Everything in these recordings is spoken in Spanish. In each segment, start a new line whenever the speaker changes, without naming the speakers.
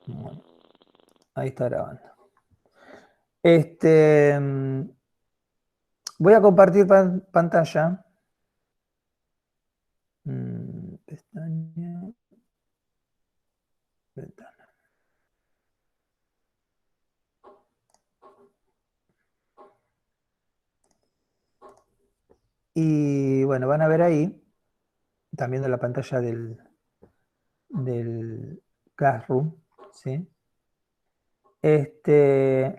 Bueno, ahí está grabando. Este, voy a compartir pantalla. Pestaña. Ventana. Y bueno, van a ver ahí, están viendo la pantalla del Classroom, ¿sí?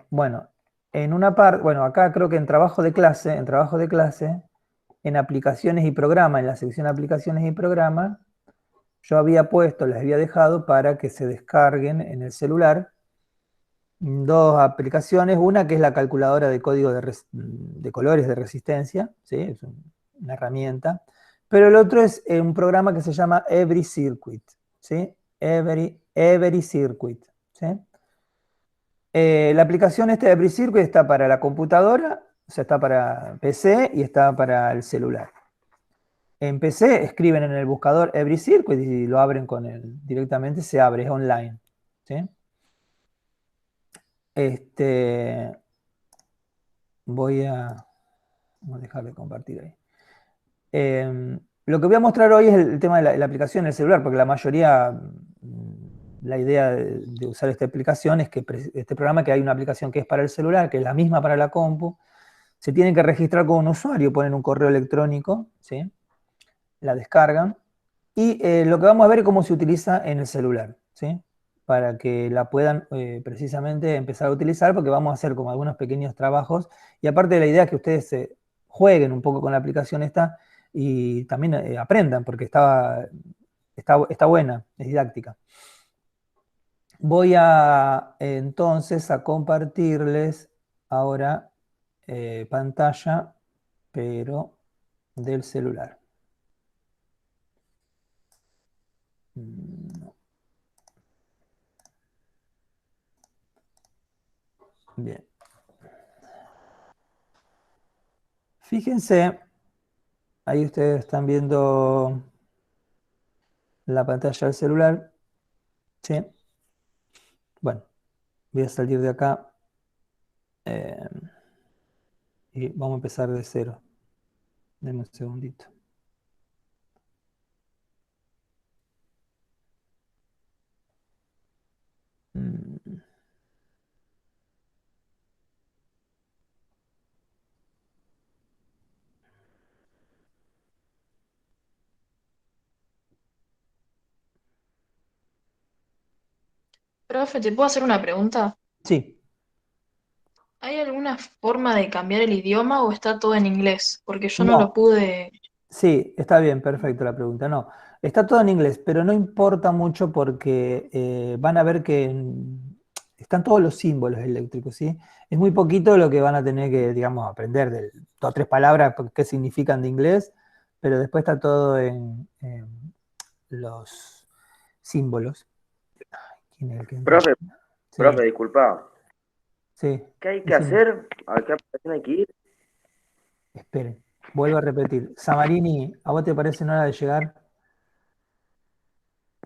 Bueno, en una parte, bueno, acá creo que en trabajo de clase, en aplicaciones y programas, en la sección aplicaciones y programas, yo había puesto, les había dejado para que se descarguen en el celular dos aplicaciones, una que es la calculadora de código de colores de resistencia, ¿sí? Es una herramienta, pero el otro es un programa que se llama Every Circuit, ¿sí? Every Circuit, ¿sí? La aplicación de Every Circuit está para la computadora, o sea, está para PC y está para el celular. En PC escriben en el buscador Every Circuit y lo abren con él. Directamente se abre, es online, ¿sí? Voy a dejar de compartir ahí. Lo que voy a mostrar hoy es el tema de la aplicación en el celular, porque la mayoría, la idea de usar esta aplicación es que este programa, que hay una aplicación que es para el celular, que es la misma para la compu, se tienen que registrar con un usuario, ponen un correo electrónico, ¿sí? La descargan, y lo que vamos a ver es cómo se utiliza en el celular, ¿sí? Para que la puedan precisamente empezar a utilizar, porque vamos a hacer como algunos pequeños trabajos, y aparte de la idea es que ustedes jueguen un poco con la aplicación esta, y también aprendan, porque está buena, es didáctica. Voy a entonces a compartirles ahora pantalla, pero del celular. No. Bien. Fíjense, ahí ustedes están viendo la pantalla del celular, ¿sí? Bueno, voy a salir de acá y vamos a empezar de cero. Denme un segundito. Mm,
Profe, ¿te puedo hacer una pregunta?
Sí,
¿Hay alguna forma de cambiar el idioma o está todo en inglés? Porque yo no lo
no,
pude.
sí, está bien, perfecto la pregunta. No, está todo en inglés, pero no importa mucho porque van a ver que están todos los símbolos eléctricos, ¿sí? Es muy poquito lo que van a tener que, digamos, aprender de dos o tres palabras qué significan de inglés, pero después está todo en los símbolos. ¿Quién es el que entra?
Profe,
Sí,
profe, disculpa.
sí,
¿Qué hay que
decime.
hacer? ¿A qué aplicación hay que ir?
Esperen, vuelvo a repetir. Samarini, ¿a vos te parece no hora de llegar?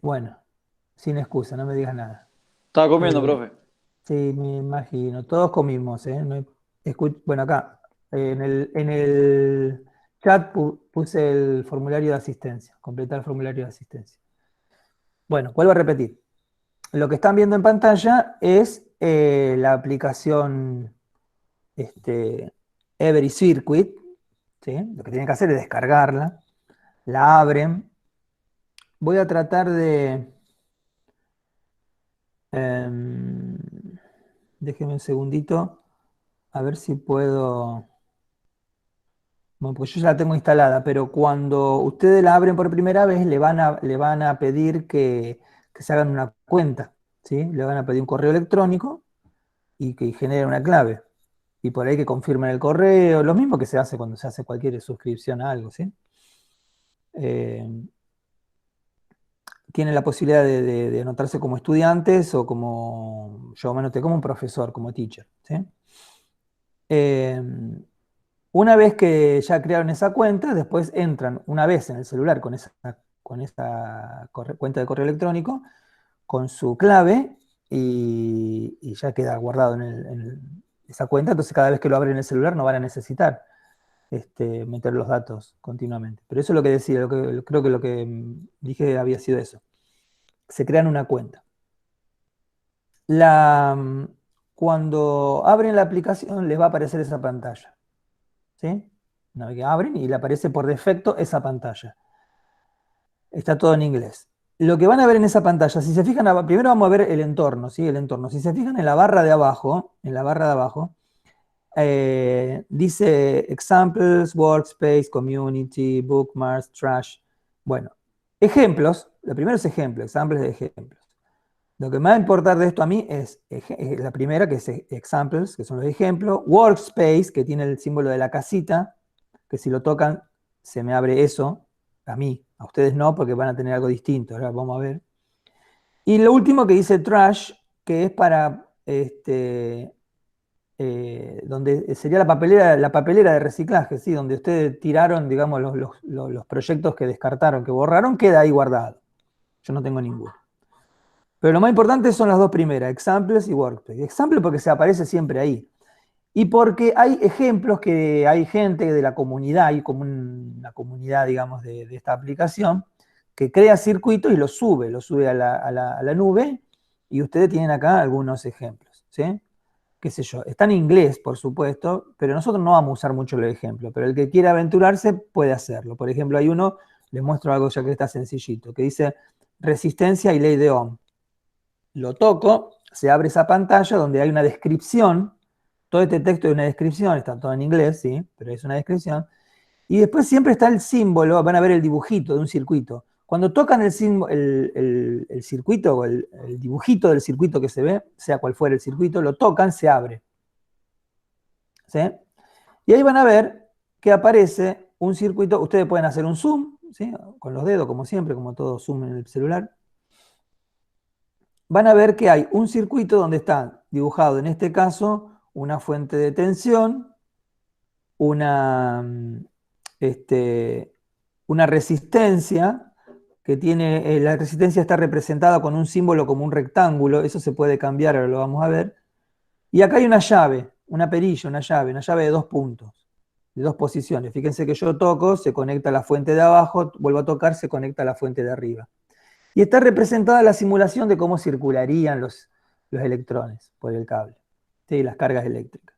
Bueno, sin excusa, no me digas nada.
Estaba comiendo,
Eh,
profe.
sí, me imagino. Todos comimos, ¿eh? Bueno, acá, en el chat puse el formulario de asistencia, completar el formulario de asistencia. Bueno, vuelvo a repetir. Lo que están viendo en pantalla es la aplicación Every Circuit, ¿sí? Lo que tienen que hacer es descargarla, la abren. Voy a tratar de... em, déjenme un segundito, a ver si puedo... Bueno, pues yo ya la tengo instalada, pero cuando ustedes la abren por primera vez, le van a pedir que se hagan una cuenta, ¿sí? Le van a pedir un correo electrónico y que generen una clave. Y por ahí que confirmen el correo, lo mismo que se hace cuando se hace cualquier suscripción a algo, ¿sí? Eh, Tienen la posibilidad de anotarse como estudiantes o como, yo me anoté como un profesor, como teacher, ¿sí? Eh, una vez que ya crearon esa cuenta, después entran una vez en el celular con esa cuenta de correo electrónico, con su clave, y ya queda guardado en esa cuenta, entonces cada vez que lo abren en el celular no van a necesitar meter los datos continuamente. Pero eso es lo que decía, creo que lo que dije había sido eso. Se crean una cuenta. Cuando abren la aplicación les va a aparecer esa pantalla. ¿Sí? Una vez que abren y le aparece por defecto esa pantalla. Está todo en inglés. Lo que van a ver en esa pantalla, si se fijan, primero vamos a ver el entorno, ¿sí? El entorno. Si se fijan en la barra de abajo, dice Examples, Workspace, Community, Bookmarks, Trash. Bueno, ejemplos. Lo primero es ejemplo, ejemplos de ejemplos. Lo que me va a importar de esto a mí es la primera, que es Examples, que son los ejemplos. Workspace, que tiene el símbolo de la casita, que si lo tocan se me abre eso. A mí, a ustedes no, porque van a tener algo distinto. Ahora vamos a ver. Y lo último que dice Trash, que es para donde sería la papelera de reciclaje, ¿sí? Donde ustedes tiraron, digamos, los proyectos que descartaron, que borraron, queda ahí guardado. Yo no tengo ninguno. Pero lo más importante son las dos primeras, Examples y Workspace. Example porque se aparece siempre ahí. Y porque hay ejemplos que hay gente de la comunidad, hay como una comunidad, digamos, de esta aplicación, que crea circuitos y los sube a la nube, y ustedes tienen acá algunos ejemplos, ¿sí? Qué sé yo, está en inglés, por supuesto, pero nosotros no vamos a usar mucho los ejemplos, pero el que quiera aventurarse puede hacerlo. Por ejemplo, hay uno, les muestro algo ya que está sencillito, que dice resistencia y ley de Ohm. Lo toco, se abre esa pantalla donde hay una descripción. Todo este texto es una descripción, está todo en inglés, sí, pero es una descripción. Y después siempre está el símbolo, van a ver el dibujito de un circuito. Cuando tocan el circuito o el dibujito del circuito que se ve, sea cual fuera el circuito, lo tocan, se abre. ¿Sí? Y ahí van a ver que aparece un circuito. Ustedes pueden hacer un zoom, ¿sí? Con los dedos, como siempre, como todo zoom en el celular. Van a ver que hay un circuito donde está dibujado, en este caso, una fuente de tensión, una resistencia, que tiene, la resistencia está representada con un símbolo como un rectángulo, eso se puede cambiar, ahora lo vamos a ver. Y acá hay una llave, una perilla, una llave de 2 puntos, de 2 posiciones. Fíjense que yo toco, se conecta a la fuente de abajo, vuelvo a tocar, se conecta a la fuente de arriba. Y está representada la simulación de cómo circularían los electrones por el cable, ¿sí? Las cargas eléctricas.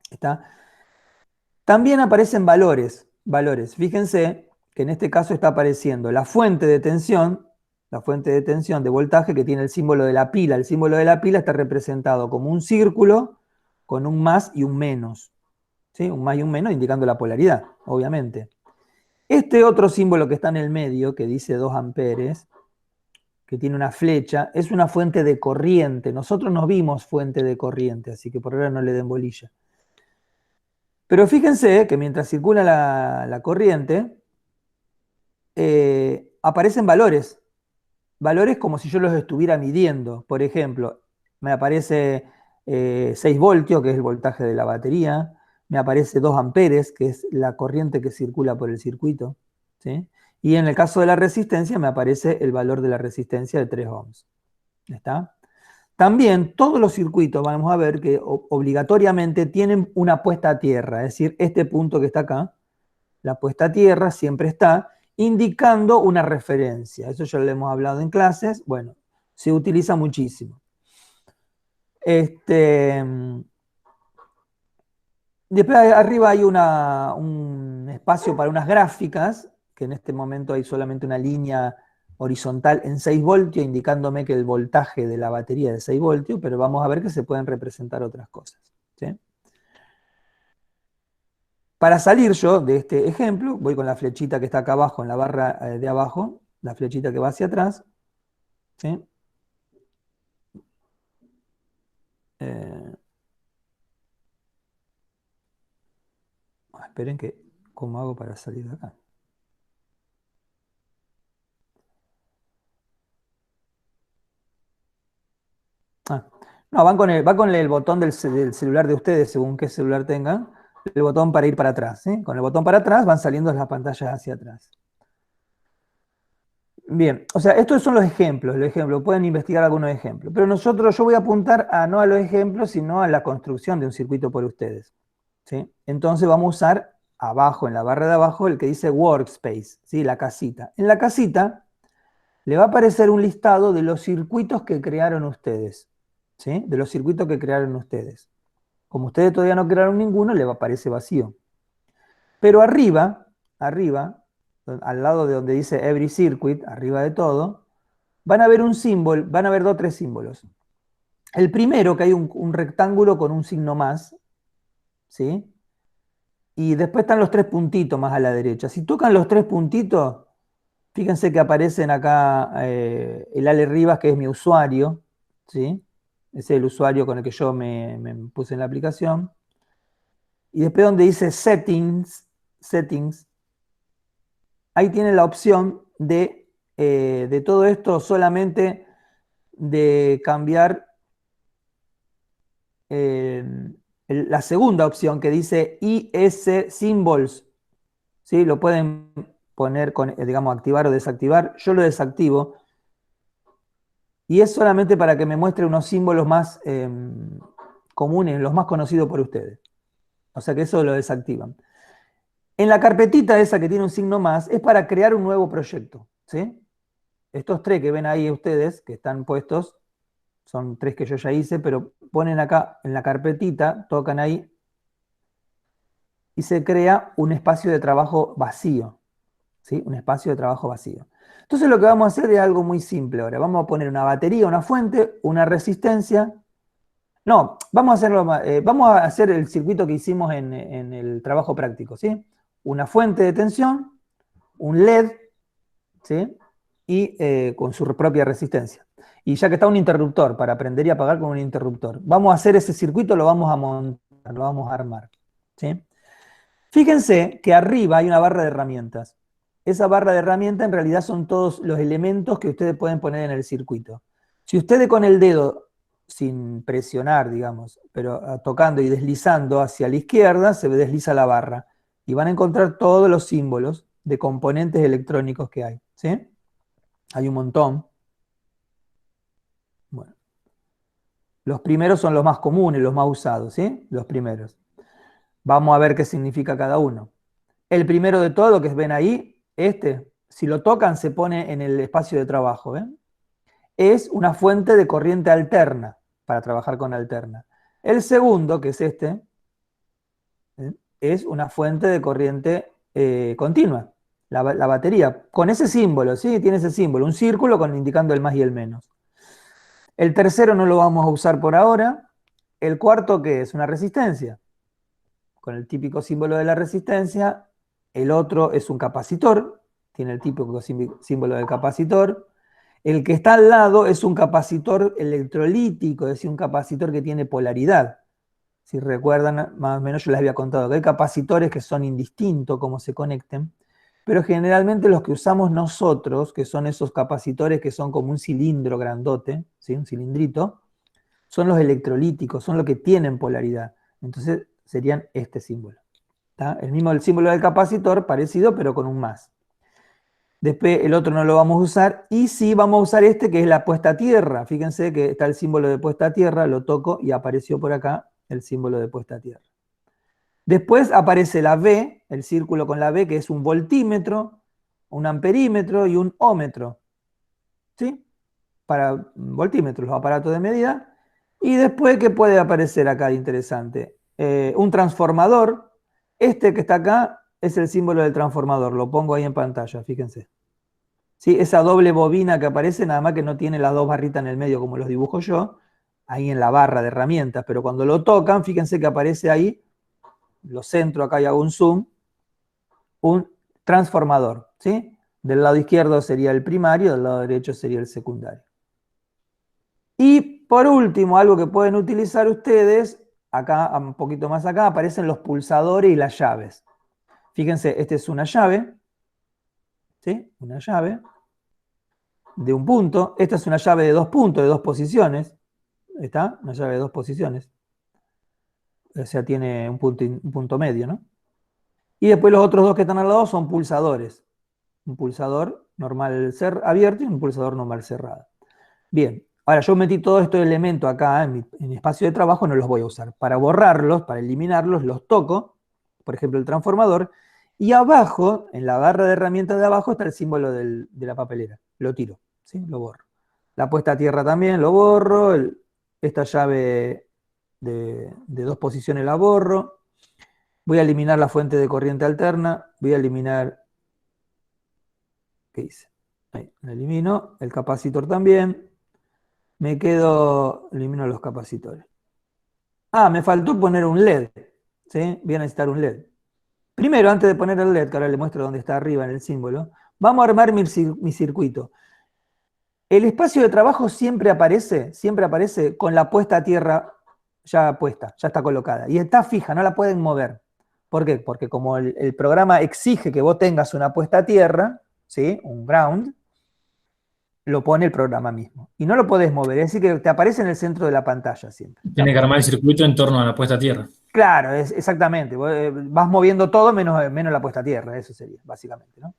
¿Está? También aparecen valores. Fíjense que en este caso está apareciendo la fuente de tensión de voltaje que tiene el símbolo de la pila. El símbolo de la pila está representado como un círculo con un más y un menos. ¿Sí? Un más y un menos indicando la polaridad, obviamente. Este otro símbolo que está en el medio, que dice 2 amperes, que tiene una flecha, es una fuente de corriente. Nosotros no vimos fuente de corriente, así que por ahora no le den bolilla. Pero fíjense que mientras circula la corriente, aparecen valores. Valores como si yo los estuviera midiendo. Por ejemplo, me aparece 6 voltios, que es el voltaje de la batería. Me aparece 2 amperes, que es la corriente que circula por el circuito, ¿sí? Y en el caso de la resistencia me aparece el valor de la resistencia de 3 ohms. ¿Está? También todos los circuitos vamos a ver que obligatoriamente tienen una puesta a tierra, es decir, este punto que está acá, la puesta a tierra siempre está indicando una referencia. Eso ya lo hemos hablado en clases, bueno, se utiliza muchísimo. Después arriba hay un espacio para unas gráficas, que en este momento hay solamente una línea horizontal en 6 voltios, indicándome que el voltaje de la batería es de 6 voltios, pero vamos a ver que se pueden representar otras cosas, ¿sí? Para salir yo de este ejemplo, voy con la flechita que está acá abajo, en la barra de abajo, la flechita que va hacia atrás, ¿sí? Esperen que, ¿cómo hago para salir de acá? No, va con el botón del celular de ustedes, según qué celular tengan, el botón para ir para atrás, ¿sí? Con el botón para atrás van saliendo las pantallas hacia atrás. Bien, o sea, estos son los ejemplos, pueden investigar algunos ejemplos, pero yo voy a apuntar no a los ejemplos, sino a la construcción de un circuito por ustedes, ¿sí? Entonces vamos a usar abajo, en la barra de abajo, el que dice Workspace, ¿sí? La casita. En la casita le va a aparecer un listado de los circuitos que crearon ustedes, ¿sí? De los circuitos que crearon ustedes. Como ustedes todavía no crearon ninguno, le aparece vacío. Pero arriba, al lado de donde dice Every Circuit, arriba de todo, van a ver un símbolo, van a ver dos o tres símbolos. El primero, que hay un rectángulo con un signo más, ¿sí? Y después están los tres puntitos más a la derecha. Si tocan los tres puntitos, fíjense que aparecen acá el Ale Rivas, que es mi usuario, ¿sí? Ese es el usuario con el que yo me puse en la aplicación. Y después donde dice Settings, ahí tienen la opción de todo esto solamente de cambiar la segunda opción que dice IS Symbols. ¿Sí? Lo pueden poner, digamos, activar o desactivar. Yo lo desactivo. Y es solamente para que me muestre unos símbolos más comunes, los más conocidos por ustedes. O sea que eso lo desactivan. En la carpetita esa que tiene un signo más, es para crear un nuevo proyecto, ¿sí? Estos tres que ven ahí ustedes, que están puestos, son tres que yo ya hice, pero ponen acá en la carpetita, tocan ahí, y se crea un espacio de trabajo vacío, ¿sí? Un espacio de trabajo vacío. Entonces lo que vamos a hacer es algo muy simple ahora. Vamos a poner una batería, una fuente, una resistencia. No, vamos a hacer el circuito que hicimos en el trabajo práctico, ¿sí? Una fuente de tensión, un LED, ¿sí? Y con su propia resistencia. Y ya que está un interruptor, para prender y apagar con un interruptor. Vamos a hacer ese circuito, lo vamos a montar, lo vamos a armar, ¿sí? Fíjense que arriba hay una barra de herramientas. Esa barra de herramientas en realidad son todos los elementos que ustedes pueden poner en el circuito. Si ustedes con el dedo, sin presionar, digamos, pero tocando y deslizando hacia la izquierda, se desliza la barra. Y van a encontrar todos los símbolos de componentes electrónicos que hay, ¿sí? Hay un montón. Bueno, los primeros son los más comunes, los más usados, ¿sí? Los primeros. Vamos a ver qué significa cada uno. El primero de todo, que ven ahí, si lo tocan se pone en el espacio de trabajo, ¿ven? Es una fuente de corriente alterna, para trabajar con alterna. El segundo, que es ¿ven? Es una fuente de corriente continua, la batería, con ese símbolo, ¿sí? Tiene ese símbolo, un círculo indicando el más y el menos. El tercero no lo vamos a usar por ahora. El cuarto, ¿qué es? Una resistencia, con el típico símbolo de la resistencia. El otro es un capacitor, tiene el típico símbolo del capacitor. El que está al lado es un capacitor electrolítico, es decir, un capacitor que tiene polaridad. Si recuerdan, más o menos yo les había contado que hay capacitores que son indistintos cómo se conecten, pero generalmente los que usamos nosotros, que son esos capacitores que son como un cilindro grandote, ¿sí? Un cilindrito, son los electrolíticos, son los que tienen polaridad. Entonces serían este símbolo. ¿Está? El símbolo del capacitor, parecido, pero con un más. Después el otro no lo vamos a usar. Y sí vamos a usar este, que es la puesta a tierra. Fíjense que está el símbolo de puesta a tierra, lo toco y apareció por acá el símbolo de puesta a tierra. Después aparece la V, el círculo con la V, que es un voltímetro, un amperímetro y un ómetro. ¿Sí? Para voltímetros, los aparatos de medida. Y después, ¿qué puede aparecer acá de interesante? Un transformador. Este que está acá es el símbolo del transformador. Lo pongo ahí en pantalla, fíjense. ¿Sí? Esa doble bobina que aparece, nada más que no tiene las dos barritas en el medio como los dibujo yo, ahí en la barra de herramientas. Pero cuando lo tocan, fíjense que aparece ahí, lo centro acá y hago un zoom, un transformador. ¿Sí? Del lado izquierdo sería el primario, del lado derecho sería el secundario. Y por último, algo que pueden utilizar ustedes, acá, un poquito más acá, aparecen los pulsadores y las llaves. Fíjense, esta es una llave, ¿sí? Una llave de un punto. Esta es una llave de 2 puntos, de 2 posiciones. ¿Está? Una llave de 2 posiciones. O sea, tiene un punto medio, ¿no? Y después los otros dos que están al lado son pulsadores. un pulsador normal abierto y un pulsador normal cerrado. Bien, ahora yo metí todos estos elementos acá en mi espacio de trabajo, no los voy a usar. Para borrarlos, para eliminarlos, los toco, por ejemplo el transformador, y abajo, en la barra de herramientas de abajo, está el símbolo de la papelera. Lo tiro, ¿sí? Lo borro. La puesta a tierra también lo borro, esta llave de 2 posiciones la borro. Voy a eliminar la fuente de corriente alterna, voy a eliminar, ¿qué hice? Ahí, lo elimino, el capacitor también. Me quedo, elimino los capacitores. Ah, me faltó poner un LED, ¿sí? Voy a necesitar un LED. Primero, antes de poner el LED, que ahora le muestro dónde está arriba en el símbolo, vamos a armar mi circuito. El espacio de trabajo siempre aparece con la puesta a tierra ya puesta, ya está colocada. Y está fija, no la pueden mover. ¿Por qué? Porque como el programa exige que vos tengas una puesta a tierra, ¿sí? Un ground, lo pone el programa mismo. Y no lo podés mover, es decir, que te aparece en el centro de la pantalla siempre.
Tiene que armar el circuito en torno a la puesta a tierra.
Claro, exactamente. Vos, vas moviendo todo menos la puesta a tierra, eso sería, básicamente, ¿no?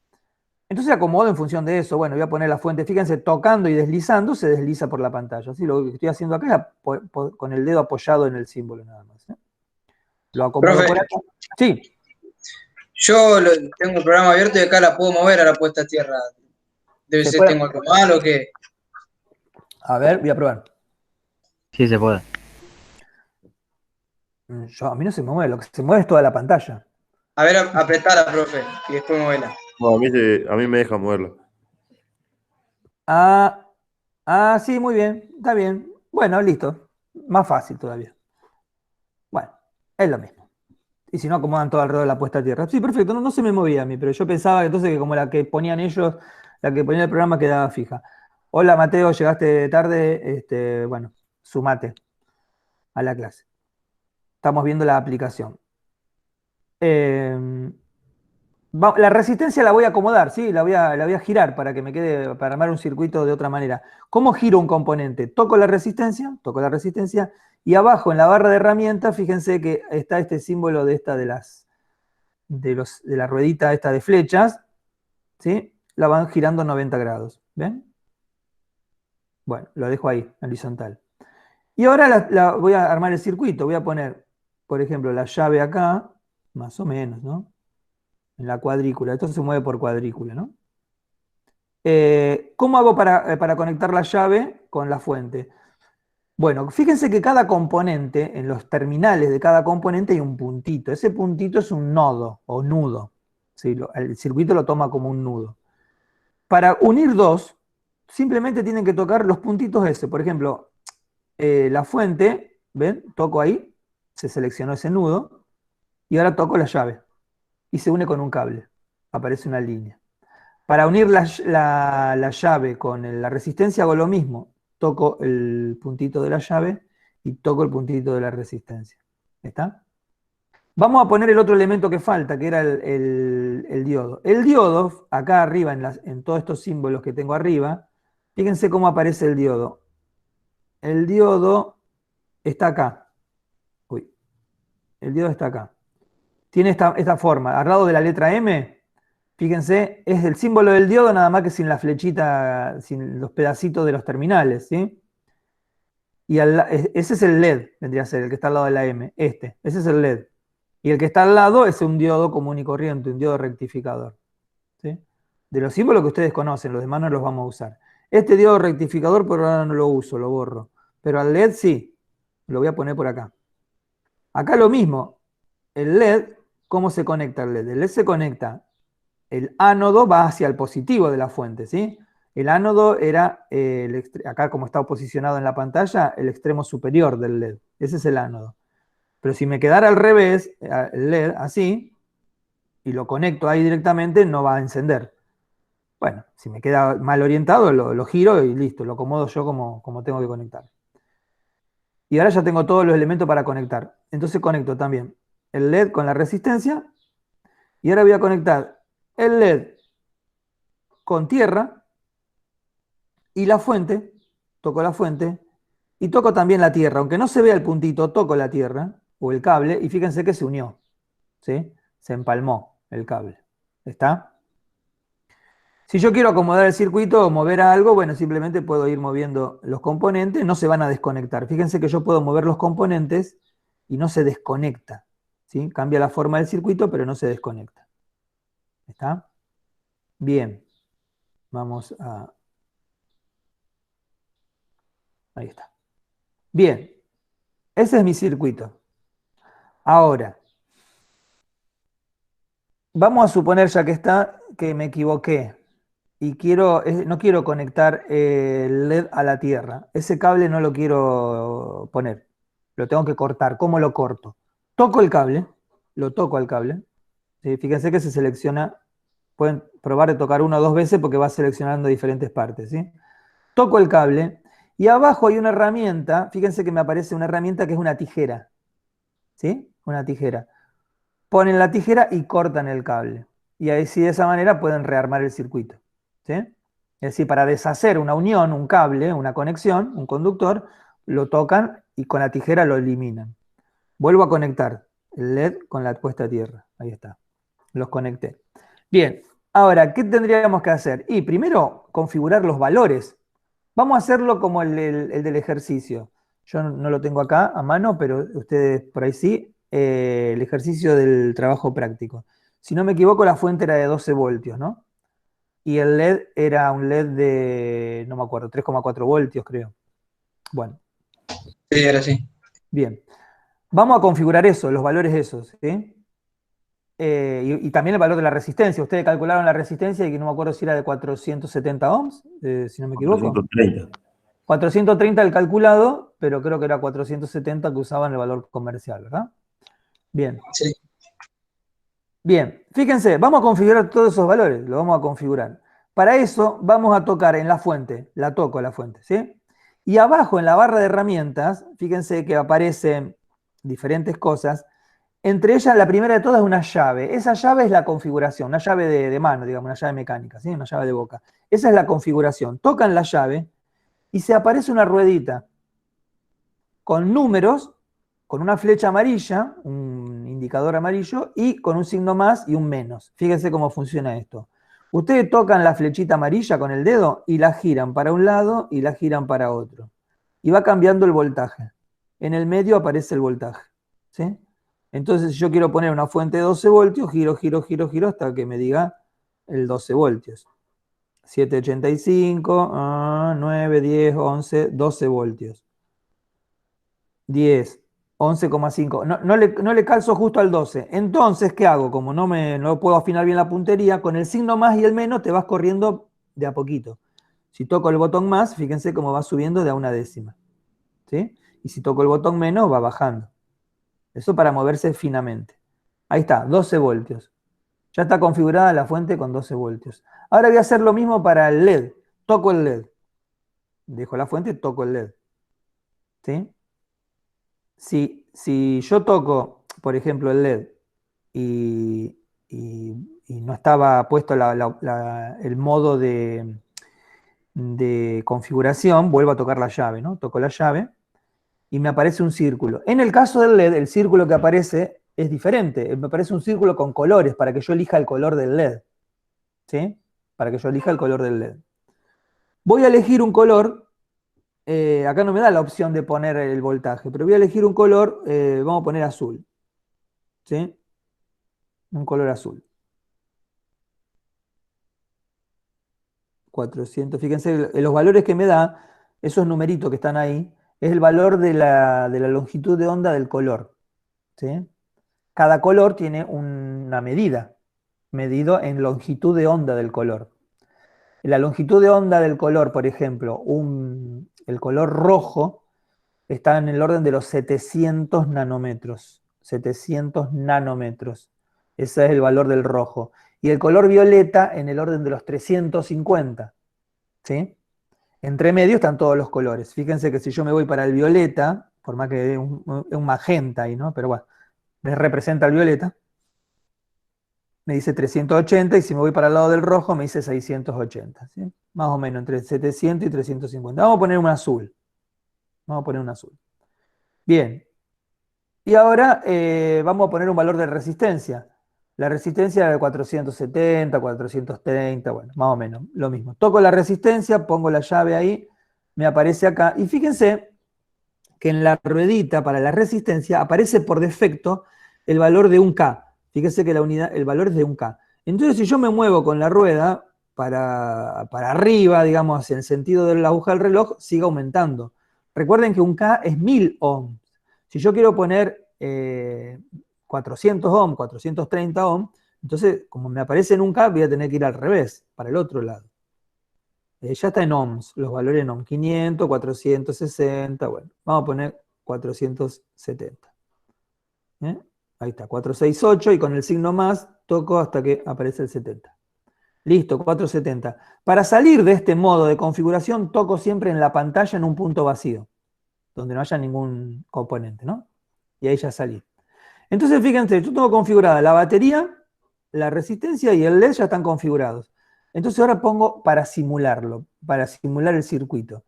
Entonces acomodo en función de eso. Bueno, voy a poner la fuente, fíjense, tocando y deslizando, se desliza por la pantalla. ¿Sí? Lo que estoy haciendo acá es con el dedo apoyado en el símbolo nada más. ¿eh? Lo acomodo
Profe,
por acá. Sí.
Yo tengo el programa abierto y acá la puedo mover a la puesta a tierra. Debe
¿Se
ser,
puede?
tengo algo mal o qué.
A ver, voy a probar.
Sí, se puede.
A mí no se me mueve, lo que se mueve es toda la pantalla.
A ver, apretala, profe, y después movela.
No, a mí me deja moverlo.
Sí, muy bien, está bien. Bueno, listo. Más fácil todavía. Bueno, es lo mismo. Y si no, acomodan todo alrededor de la puesta a tierra. Sí, perfecto, no se me movía a mí, pero yo pensaba que entonces que como la que ponían ellos, la que ponía el programa quedaba fija. Hola Mateo, llegaste tarde, bueno, sumate a la clase. Estamos viendo la aplicación. La resistencia la voy a acomodar, ¿sí? La voy a girar para que me quede, para armar un circuito de otra manera. ¿Cómo giro un componente? Toco la resistencia, y abajo en la barra de herramientas, fíjense que está este símbolo de la ruedita esta de flechas, ¿sí? La van girando 90 grados, ¿ven? Bueno, lo dejo ahí, en horizontal. Y ahora voy a armar el circuito, voy a poner, por ejemplo, la llave acá, más o menos, ¿no? En la cuadrícula, esto se mueve por cuadrícula, ¿no? ¿Cómo hago para conectar la llave con la fuente? Bueno, fíjense que cada componente, en los terminales de cada componente hay un puntito. Ese puntito es un nodo o nudo. ¿Sí? El circuito lo toma como un nudo. Para unir dos, simplemente tienen que tocar los puntitos ese. Por ejemplo, la fuente, ¿ven? Toco ahí, se seleccionó ese nudo, y ahora toco la llave. Y se une con un cable. Aparece una línea. Para unir la llave con la resistencia hago lo mismo. Toco el puntito de la llave y toco el puntito de la resistencia. ¿Está? Vamos a poner el otro elemento que falta, que era el diodo. El diodo, acá arriba, en todos estos símbolos que tengo arriba, fíjense cómo aparece el diodo. El diodo está acá. Uy. El diodo está acá. Tiene esta forma. Al lado de la letra M, fíjense, es el símbolo del diodo, nada más que sin la flechita, sin los pedacitos de los terminales, ¿sí? Y ese es el LED, vendría a ser, el que está al lado de la M, ese es el LED. Y el que está al lado es un diodo común y corriente, un diodo rectificador, ¿sí? De los símbolos que ustedes conocen, los demás no los vamos a usar. Este diodo rectificador por ahora no lo uso, lo borro. Pero al LED sí, lo voy a poner por acá. Acá lo mismo, el LED, ¿cómo se conecta el LED? El LED se conecta, el ánodo va hacia el positivo de la fuente, ¿sí? El ánodo era, acá como está posicionado en la pantalla, el extremo superior del LED. Ese es el ánodo. Pero si me quedara al revés, el LED así, y lo conecto ahí directamente, no va a encender. Bueno, si me queda mal orientado, lo giro y listo, lo acomodo yo como tengo que conectar. Y ahora ya tengo todos los elementos para conectar. Entonces conecto también el LED con la resistencia, y ahora voy a conectar el LED con tierra, y la fuente, toco la fuente, y toco también la tierra. Aunque no se vea el puntito, toco la tierra, o el cable, y fíjense que se unió, ¿sí? Se empalmó el cable. ¿Está? Si yo quiero acomodar el circuito o mover algo, bueno, simplemente puedo ir moviendo los componentes, no se van a desconectar. Fíjense que yo puedo mover los componentes y no se desconecta, ¿sí? Cambia la forma del circuito, pero no se desconecta. ¿Está? Bien. Vamos a... Ahí está. Bien. Ese es mi circuito. Ahora, vamos a suponer, ya que está, que me equivoqué y no quiero conectar el LED a la tierra. Ese cable no lo quiero poner. Lo tengo que cortar. ¿Cómo lo corto? Toco el cable, lo toco al cable. ¿Sí? Fíjense que se selecciona, pueden probar de tocar una o dos veces porque va seleccionando diferentes partes. ¿Sí? Toco el cable y abajo hay una herramienta, fíjense que me aparece una herramienta que es una tijera. ¿Sí? Una tijera. Ponen la tijera y cortan el cable. Y así de esa manera pueden rearmar el circuito. ¿Sí? Es decir, para deshacer una unión, un cable, una conexión, un conductor, lo tocan y con la tijera lo eliminan. Vuelvo a conectar el LED con la puesta a tierra. Ahí está. Los conecté. Bien, ahora, ¿qué tendríamos que hacer? Y primero, configurar los valores. Vamos a hacerlo como el del ejercicio. Yo no lo tengo acá a mano, pero ustedes por ahí sí. El ejercicio del trabajo práctico. Si no me equivoco, la fuente era de 12 voltios, ¿no? Y el LED era un LED de, no me acuerdo, 3,4 voltios, creo. Bueno.
Sí, era así.
Bien. Vamos a configurar eso, los valores esos, ¿sí? Y también el valor de la resistencia. Ustedes calcularon la resistencia y que no me acuerdo si era de 470 ohms, si no me equivoco.
430.
430 el calculado, pero creo que era 470 que usaban el valor comercial, ¿verdad? Bien.
Sí.
Bien, fíjense, vamos a configurar todos esos valores, lo vamos a configurar. Para eso vamos a tocar en la fuente, la toco la fuente, ¿sí? Y abajo en la barra de herramientas, fíjense que aparecen diferentes cosas. Entre ellas, la primera de todas es una llave. Esa llave es la configuración, una llave de mano, digamos, una llave mecánica, ¿sí? Una llave de boca. Esa es la configuración. Tocan la llave y se aparece una ruedita con números, con una flecha amarilla, un indicador amarillo, y con un signo más y un menos. Fíjense cómo funciona esto. Ustedes tocan la flechita amarilla con el dedo y la giran para un lado y la giran para otro. Y va cambiando el voltaje. En el medio aparece el voltaje. ¿Sí? Entonces, si yo quiero poner una fuente de 12 voltios, giro, giro, giro, giro hasta que me diga el 12 voltios. 785, 9, 10, 11, 12 voltios. 10, 11,5. No le calzo justo al 12. Entonces, ¿qué hago? Como no puedo afinar bien la puntería, con el signo más y el menos te vas corriendo de a poquito. Si toco el botón más, fíjense cómo va subiendo de a una décima. ¿Sí? Y si toco el botón menos, va bajando. Eso para moverse finamente. Ahí está, 12 voltios. Ya está configurada la fuente con 12 voltios. Ahora voy a hacer lo mismo para el LED. Toco el LED. Dejo la fuente y toco el LED. ¿Sí? Si yo toco, por ejemplo, el LED y no estaba puesto el modo de configuración, vuelvo a tocar la llave, ¿no? Toco la llave y me aparece un círculo. En el caso del LED, el círculo que aparece es diferente. Me aparece un círculo con colores para que yo elija el color del LED. ¿Sí? Para que yo elija el color del LED. Voy a elegir un color. Acá no me da la opción de poner el voltaje, pero voy a elegir un color, vamos a poner azul. ¿Sí? Un color azul. 400, fíjense, los valores que me da, esos numeritos que están ahí, es el valor de la longitud de onda del color. ¿Sí? Cada color tiene una medida, medido en longitud de onda del color. La longitud de onda del color, por ejemplo, el color rojo está en el orden de los 700 nanómetros. 700 nanómetros. Ese es el valor del rojo. Y el color violeta en el orden de los 350. ¿Sí? Entre medio están todos los colores. Fíjense que si yo me voy para el violeta, por más que es un magenta ahí, ¿no? Pero bueno, me representa el violeta. Me dice 380 y si me voy para el lado del rojo me dice 680. ¿Sí? Más o menos entre 700 y 350. Vamos a poner un azul. Vamos a poner un azul. Bien. Y ahora vamos a poner un valor de resistencia. La resistencia era de 470, 430, bueno, más o menos, lo mismo. Toco la resistencia, pongo la llave ahí, me aparece acá. Y fíjense que en la ruedita para la resistencia aparece por defecto el valor de 1K. Fíjense que el valor es de 1K. Entonces, si yo me muevo con la rueda para arriba, digamos, en el sentido de la aguja del reloj, sigue aumentando. Recuerden que 1K es 1000 ohms. Si yo quiero poner 400 ohms, 430 ohms, entonces, como me aparece en 1K, voy a tener que ir al revés, para el otro lado. Ya está en ohms, los valores en ohms, 500, 460, bueno, vamos a poner 470. Ahí está, 468 y con el signo más toco hasta que aparece el 70. Listo, 470. Para salir de este modo de configuración, toco siempre en la pantalla en un punto vacío, donde no haya ningún componente, ¿no? Y ahí ya salí. Entonces, fíjense, yo tengo configurada la batería, la resistencia y el LED ya están configurados. Entonces ahora pongo para simularlo, para simular el circuito.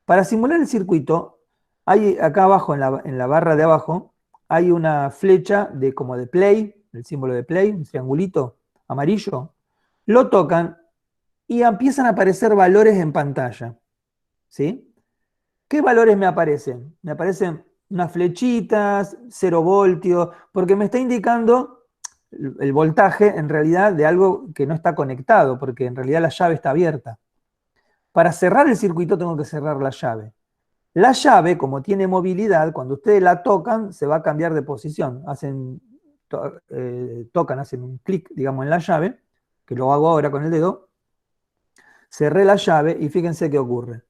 Para simular el circuito, hay acá abajo, en la barra de abajo, hay una flecha como de play, el símbolo de play, un triangulito amarillo. Lo tocan y empiezan a aparecer valores en pantalla. ¿Sí? ¿Qué valores me aparecen? Me aparecen unas flechitas, 0 voltios, porque me está indicando el voltaje en realidad de algo que no está conectado, porque en realidad la llave está abierta. Para cerrar el circuito tengo que cerrar la llave. La llave, como tiene movilidad, cuando ustedes la tocan, se va a cambiar de posición. Tocan, hacen un clic, digamos, en la llave, que lo hago ahora con el dedo. Cerré la llave y fíjense qué ocurre.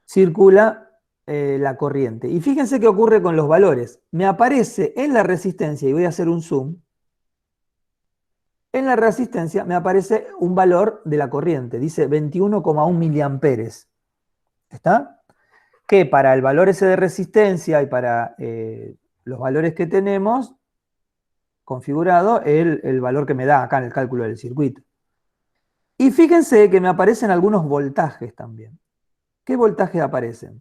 Circula la corriente. Y fíjense qué ocurre con los valores. Me aparece en la resistencia, y voy a hacer un zoom, en la resistencia me aparece un valor de la corriente, dice 21,1 miliamperes. ¿Está? Que para el valor ese de resistencia y para los valores que tenemos configurado, el valor que me da acá en el cálculo del circuito. Y fíjense que me aparecen algunos voltajes también. ¿Qué voltajes aparecen?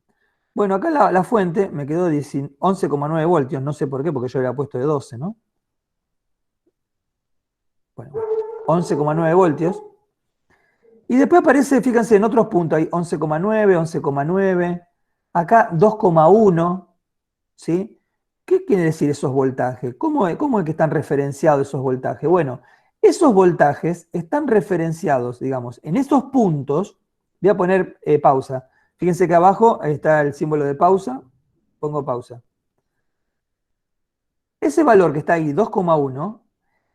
Bueno, acá la fuente me quedó 11,9 voltios, no sé por qué, porque yo le había puesto de 12, ¿no? Bueno, 11,9 voltios. Y después aparece, fíjense, en otros puntos, hay 11,9, 11,9, acá 2,1, ¿sí? ¿Qué quiere decir esos voltajes? ¿Cómo es que están referenciados esos voltajes? Bueno, esos voltajes están referenciados, digamos, en esos puntos. Voy a poner pausa. Fíjense que abajo está el símbolo de pausa. Pongo pausa. Ese valor que está ahí, 2,1,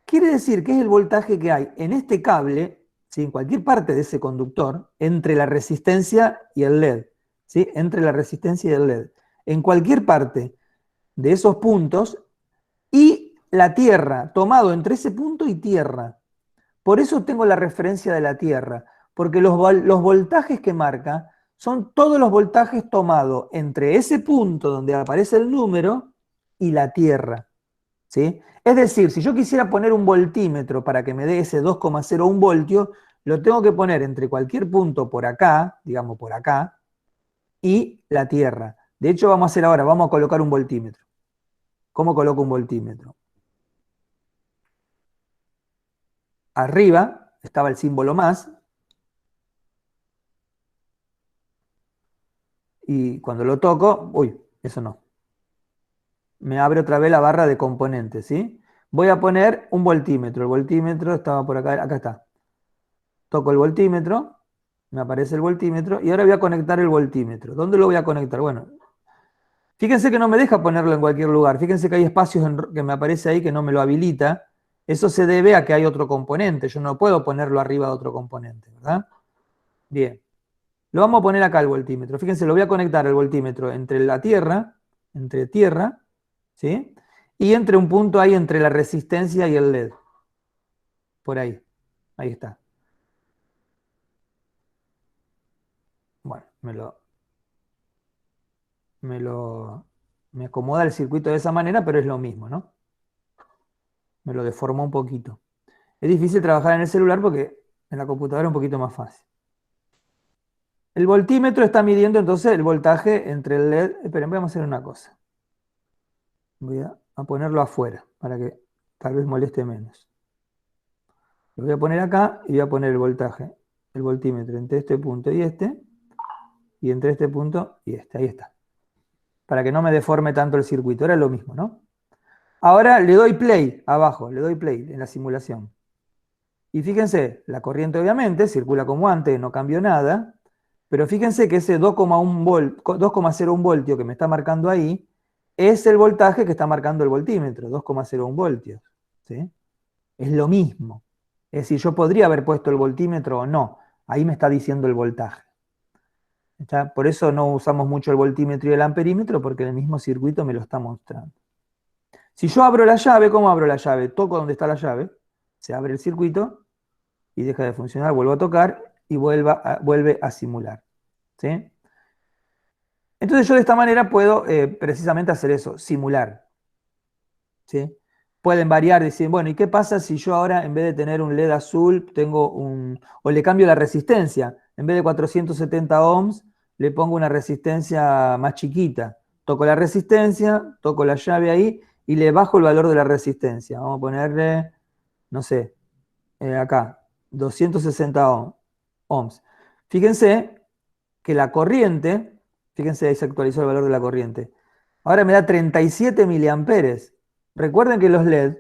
quiere decir que es el voltaje que hay en este cable, ¿sí? En cualquier parte de ese conductor, entre la resistencia y el LED. ¿Sí? Entre la resistencia y el LED. En cualquier parte de esos puntos y la tierra, tomado entre ese punto y tierra. Por eso tengo la referencia de la tierra, porque los voltajes que marca son todos los voltajes tomados entre ese punto donde aparece el número y la tierra. ¿Sí? Es decir, si yo quisiera poner un voltímetro para que me dé ese 2,01 voltios, lo tengo que poner entre cualquier punto por acá, digamos por acá, y la tierra. De hecho, vamos a hacer ahora, vamos a colocar un voltímetro. ¿Cómo coloco un voltímetro? Arriba estaba el símbolo más, y cuando lo toco, uy, eso no. Me abre otra vez la barra de componentes, ¿sí? Voy a poner un voltímetro. El voltímetro estaba por acá, acá está. Toco el voltímetro, me aparece el voltímetro, y ahora voy a conectar el voltímetro. ¿Dónde lo voy a conectar? Bueno, fíjense que no me deja ponerlo en cualquier lugar. Fíjense que hay espacios que me aparece ahí que no me lo habilita. Eso se debe a que hay otro componente. Yo no puedo ponerlo arriba de otro componente, ¿verdad? Bien. Lo vamos a poner acá el voltímetro. Fíjense, lo voy a conectar el voltímetro entre la tierra, ¿sí? Y entre un punto ahí entre la resistencia y el LED. Por ahí. Ahí está. Bueno, me acomoda el circuito de esa manera, pero es lo mismo, ¿no? Me lo deformó un poquito. Es difícil trabajar en el celular porque en la computadora es un poquito más fácil. El voltímetro está midiendo entonces el voltaje entre el LED. Esperen, vamos a hacer una cosa. Voy a ponerlo afuera para que tal vez moleste menos. Lo voy a poner acá y voy a poner el voltaje, el voltímetro entre este punto y entre este punto y este. Ahí está. Para que no me deforme tanto el circuito. Era lo mismo, ¿no? Ahora le doy play abajo, le doy play en la simulación. Y fíjense, la corriente obviamente circula como antes, no cambió nada, pero fíjense que ese 2,01 voltio que me está marcando ahí es el voltaje que está marcando el voltímetro, 2,01 voltios. ¿Sí? Es lo mismo. Es decir, yo podría haber puesto el voltímetro o no. Ahí me está diciendo el voltaje. ¿Está? Por eso no usamos mucho el voltímetro y el amperímetro, porque el mismo circuito me lo está mostrando. Si yo abro la llave, ¿cómo abro la llave? Toco donde está la llave, se abre el circuito y deja de funcionar, vuelvo a tocar y vuelve a simular. ¿Sí? Entonces yo de esta manera puedo precisamente hacer eso, simular. ¿Sí? Pueden variar, decir, bueno, ¿y qué pasa si yo ahora en vez de tener un LED azul, o le cambio la resistencia? En vez de 470 ohms, le pongo una resistencia más chiquita. Toco la resistencia, toco la llave ahí y le bajo el valor de la resistencia. Vamos a ponerle, no sé, acá, 260 ohms. Fíjense que la corriente, fíjense ahí se actualizó el valor de la corriente. Ahora me da 37 miliamperes. Recuerden que los LED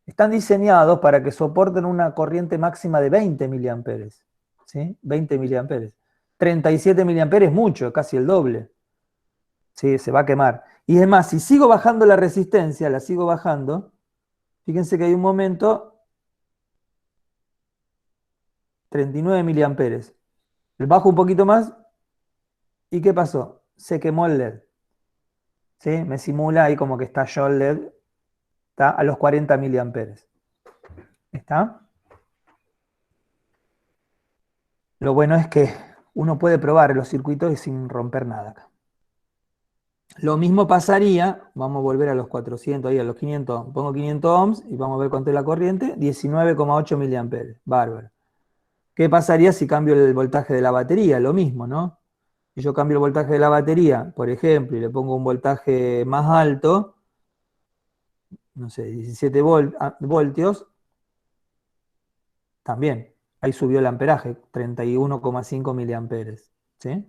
están diseñados para que soporten una corriente máxima de 20 miliamperes. ¿Sí? 20 miliamperes. 37 miliamperes es mucho, casi el doble. ¿Sí? Se va a quemar. Y es más, si sigo bajando la resistencia, la sigo bajando, fíjense que hay un momento, 39 miliamperes. Le bajo un poquito más, ¿y qué pasó? Se quemó el LED. ¿Sí? Me simula ahí como que estalló el LED. ¿Está? A los 40 miliamperes. ¿Está? Lo bueno es que uno puede probar los circuitos y sin romper nada acá. Lo mismo pasaría, vamos a volver a los 400, ahí a los 500, pongo 500 ohms y vamos a ver cuánto es la corriente, 19,8 miliamperes, bárbaro. ¿Qué pasaría si cambio el voltaje de la batería? Lo mismo, ¿no? Si yo cambio el voltaje de la batería, por ejemplo, y le pongo un voltaje más alto, no sé, 17 voltios, también, ahí subió el amperaje, 31,5 miliamperes, ¿sí?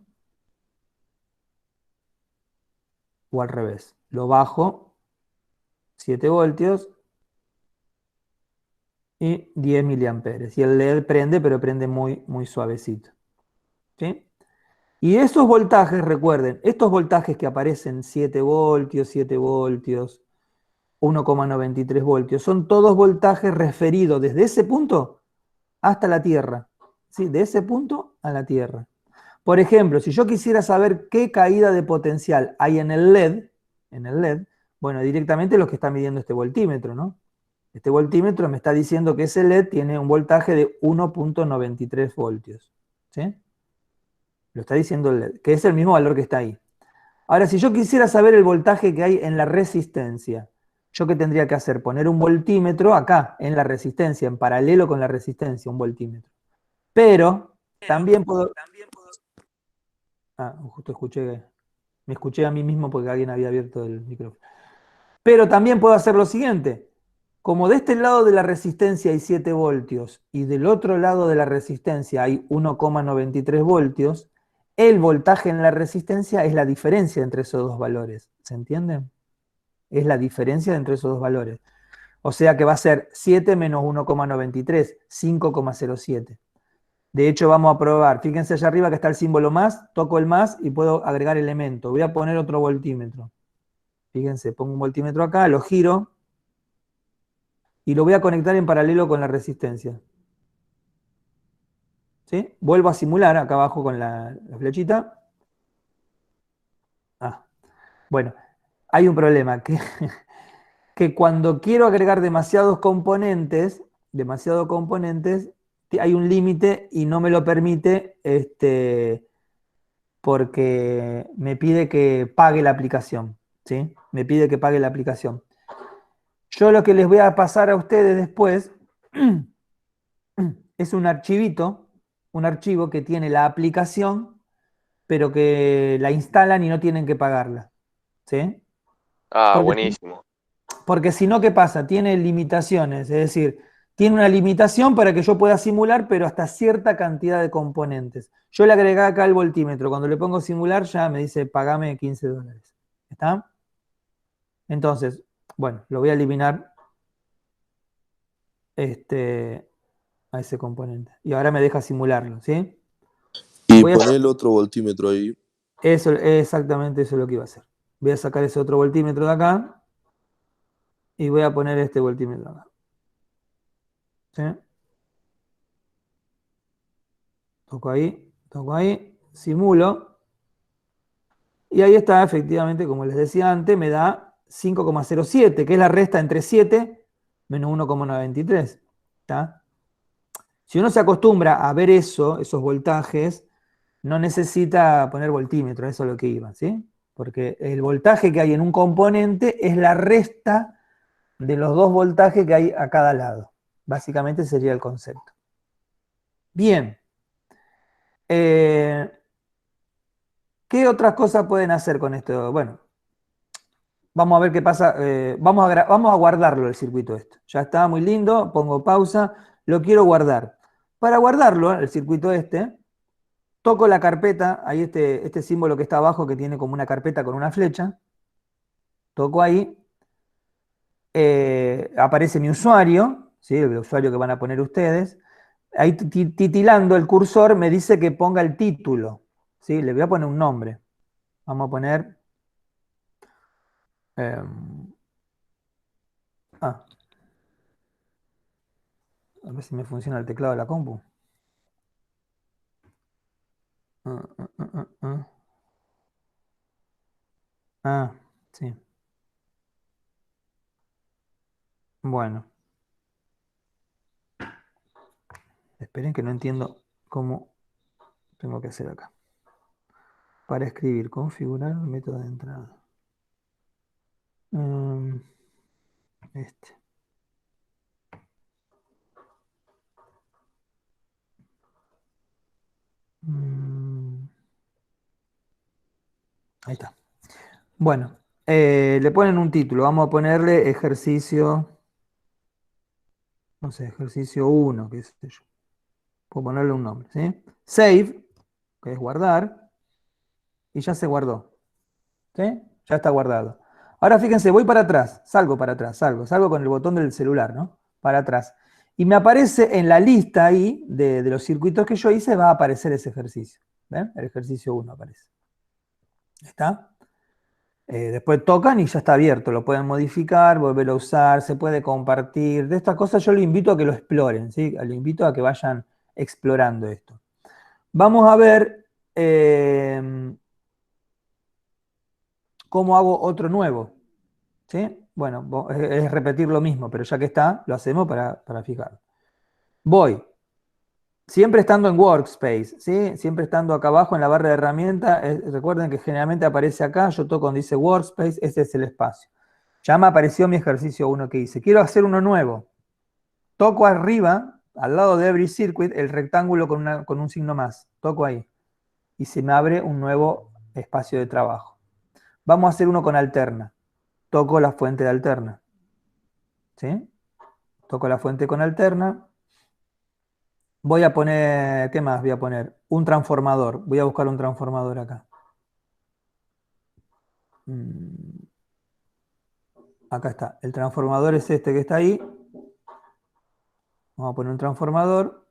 O al revés, lo bajo, 7 voltios y 10 miliamperes. Y el LED prende, pero prende muy, muy suavecito, ¿sí? Y esos voltajes, recuerden, estos voltajes que aparecen 7 voltios, 7 voltios, 1,93 voltios, son todos voltajes referidos desde ese punto hasta la Tierra, ¿sí? De ese punto a la Tierra. Por ejemplo, si yo quisiera saber qué caída de potencial hay en el LED, bueno, directamente lo que está midiendo este voltímetro, ¿no? Este voltímetro me está diciendo que ese LED tiene un voltaje de 1,93 voltios, ¿sí? Lo está diciendo el LED, que es el mismo valor que está ahí. Ahora, si yo quisiera saber el voltaje que hay en la resistencia, ¿yo qué tendría que hacer? Poner un voltímetro acá, en la resistencia, en paralelo con la resistencia, un voltímetro. Pero también puedo... Ah, justo me escuché a mí mismo porque alguien había abierto el micrófono. Pero también puedo hacer lo siguiente. Como de este lado de la resistencia hay 7 voltios y del otro lado de la resistencia hay 1,93 voltios, el voltaje en la resistencia es la diferencia entre esos dos valores. ¿Se entiende? Es la diferencia entre esos dos valores. O sea que va a ser 7 menos 1,93, 5,07. De hecho, vamos a probar. Fíjense allá arriba que está el símbolo más, toco el más y puedo agregar elemento. Voy a poner otro voltímetro. Fíjense, pongo un voltímetro acá, lo giro y lo voy a conectar en paralelo con la resistencia. ¿Sí? Vuelvo a simular acá abajo con la flechita. Bueno, hay un problema, que cuando quiero agregar demasiados componentes, hay un límite y no me lo permite porque me pide que pague la aplicación, ¿sí? Me pide que pague la aplicación. Yo lo que les voy a pasar a ustedes después es un archivito, un archivo que tiene la aplicación, pero que la instalan y no tienen que pagarla, ¿sí?
Ah,
Porque,
buenísimo.
porque si no, ¿qué pasa? Tiene limitaciones, es decir, tiene una limitación para que yo pueda simular, pero hasta cierta cantidad de componentes. Yo le agregué acá el voltímetro. Cuando le pongo simular, ya me dice, pagame $15. ¿Está? Entonces, bueno, lo voy a eliminar a ese componente. Y ahora me deja simularlo, ¿sí?
Y
Voy a-
poner el otro voltímetro ahí.
Eso, exactamente eso es lo que iba a hacer. Voy a sacar ese otro voltímetro de acá y voy a poner este voltímetro acá. ¿Sí? Toco ahí, simulo. Y ahí está, efectivamente, como les decía antes, me da 5,07, que es la resta entre 7 menos 1,93. ¿Está? Si uno se acostumbra a ver eso, esos voltajes, no necesita poner voltímetro, eso es lo que iba, ¿sí? Porque el voltaje que hay en un componente es la resta de los dos voltajes que hay a cada lado. Básicamente sería el concepto. Bien. ¿Qué otras cosas pueden hacer con esto? Bueno, vamos a ver qué pasa. Vamos a guardarlo el circuito este. Ya está muy lindo, pongo pausa, lo quiero guardar. Para guardarlo, el circuito este, toco la carpeta, ahí este símbolo que está abajo que tiene como una carpeta con una flecha. Toco ahí, aparece mi usuario, ¿sí? El usuario que van a poner ustedes. Ahí titilando el cursor me dice que ponga el título, ¿sí? Le voy a poner un nombre. Vamos a poner... a ver si me funciona el teclado de la compu. Sí. Bueno. Esperen que no entiendo cómo tengo que hacer acá. Para escribir, configurar el método de entrada. Este. Ahí está. Bueno, le ponen un título. Vamos a ponerle ejercicio, no sé, ejercicio 1, qué sé yo. Puedo ponerle un nombre, ¿sí? Save, que es guardar, y ya se guardó. ¿Sí? Ya está guardado. Ahora fíjense, voy para atrás, salgo para atrás, salgo con el botón del celular, ¿no? Para atrás. Y me aparece en la lista ahí de los circuitos que yo hice, va a aparecer ese ejercicio. ¿Ven? El ejercicio 1 aparece. ¿Está? Después tocan y ya está abierto, lo pueden modificar, volver a usar, se puede compartir. De estas cosas yo lo invito a que lo exploren, ¿sí? Lo invito a que vayan explorando esto. Vamos a ver cómo hago otro nuevo. ¿Sí? Bueno, es repetir lo mismo, pero ya que está, lo hacemos para fijar. Voy. Siempre estando en Workspace, ¿sí? Siempre estando acá abajo en la barra de herramientas. Recuerden que generalmente aparece acá, yo toco donde dice Workspace, ese es el espacio. Ya me apareció mi ejercicio 1 que hice. Quiero hacer uno nuevo. Toco arriba, al lado de Every Circuit, el rectángulo con un signo más. Toco ahí. Y se me abre un nuevo espacio de trabajo. Vamos a hacer uno con alterna. Toco la fuente de alterna. ¿Sí? Toco la fuente con alterna. Voy a poner, ¿qué más voy a poner? Un transformador. Voy a buscar un transformador acá. Acá está. El transformador es este que está ahí. Vamos a poner un transformador.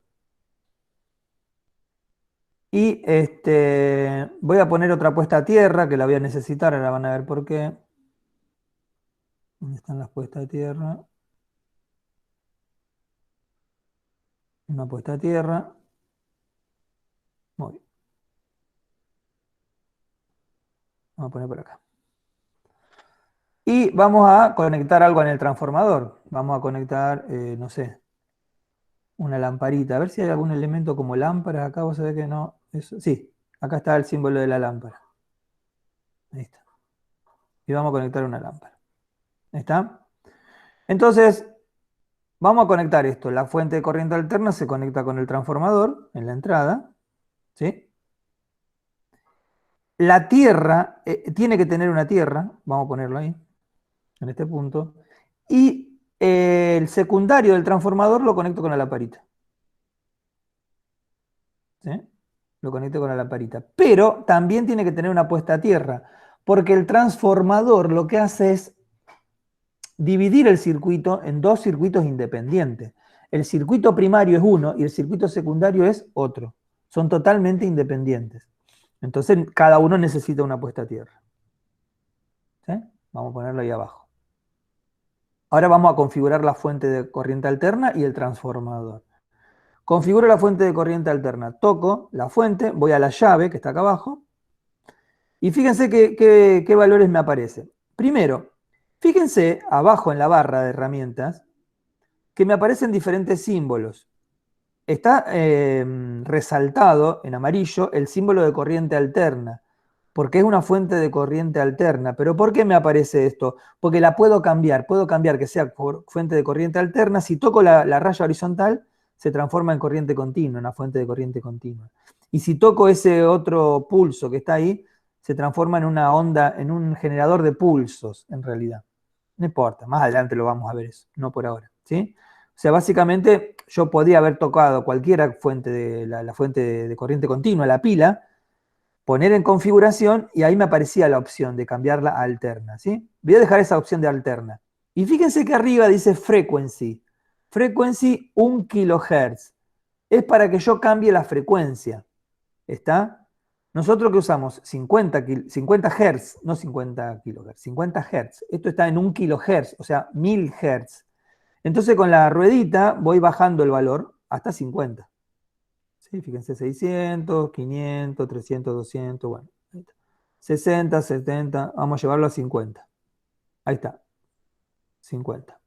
Y voy a poner otra puesta a tierra, que la voy a necesitar, ahora van a ver por qué. ¿Dónde están las puestas a tierra? Una puesta a tierra. Muy bien. Vamos a poner por acá. Y vamos a conectar algo en el transformador. Vamos a conectar, no sé, una lamparita. A ver si hay algún elemento como lámpara. Acá vos sabés que no. Eso, sí, acá está el símbolo de la lámpara. Ahí está. Y vamos a conectar una lámpara. ¿Ahí está? Entonces, vamos a conectar esto. La fuente de corriente alterna se conecta con el transformador en la entrada. ¿Sí? La tierra tiene que tener una tierra. Vamos a ponerlo ahí, en este punto. Y el secundario del transformador lo conecto con la lamparita. ¿Sí? Lo conecto con la lamparita. Pero también tiene que tener una puesta a tierra, porque el transformador lo que hace es dividir el circuito en dos circuitos independientes. El circuito primario es uno y el circuito secundario es otro. Son totalmente independientes. Entonces, cada uno necesita una puesta a tierra. ¿Sí? Vamos a ponerlo ahí abajo. Ahora vamos a configurar la fuente de corriente alterna y el transformador. Configuro la fuente de corriente alterna. Toco la fuente, voy a la llave que está acá abajo. Y fíjense qué valores me aparecen. Primero, fíjense abajo en la barra de herramientas que me aparecen diferentes símbolos. Está resaltado en amarillo el símbolo de corriente alterna, porque es una fuente de corriente alterna. ¿Pero por qué me aparece esto? Porque la puedo cambiar que sea fuente de corriente alterna. Si toco la raya horizontal, se transforma en corriente continua, una fuente de corriente continua. Y si toco ese otro pulso que está ahí, se transforma en una onda, en un generador de pulsos, en realidad. No importa, más adelante lo vamos a ver eso, no por ahora, ¿sí? O sea, básicamente yo podía haber tocado cualquier fuente de la fuente de corriente continua, la pila, poner en configuración y ahí me aparecía la opción de cambiarla a alterna, ¿sí? Voy a dejar esa opción de alterna. Y fíjense que arriba dice frequency. Frequency 1 kHz. Es para que yo cambie la frecuencia. ¿Está? Nosotros que usamos 50 Hz, no 50 kHz, 50 Hz. Esto está en 1 kHz, o sea, 1000 Hz. Entonces con la ruedita voy bajando el valor hasta 50. ¿Sí? Fíjense, 600, 500, 300, 200, bueno. 60, 70, vamos a llevarlo a 50. Ahí está. 50.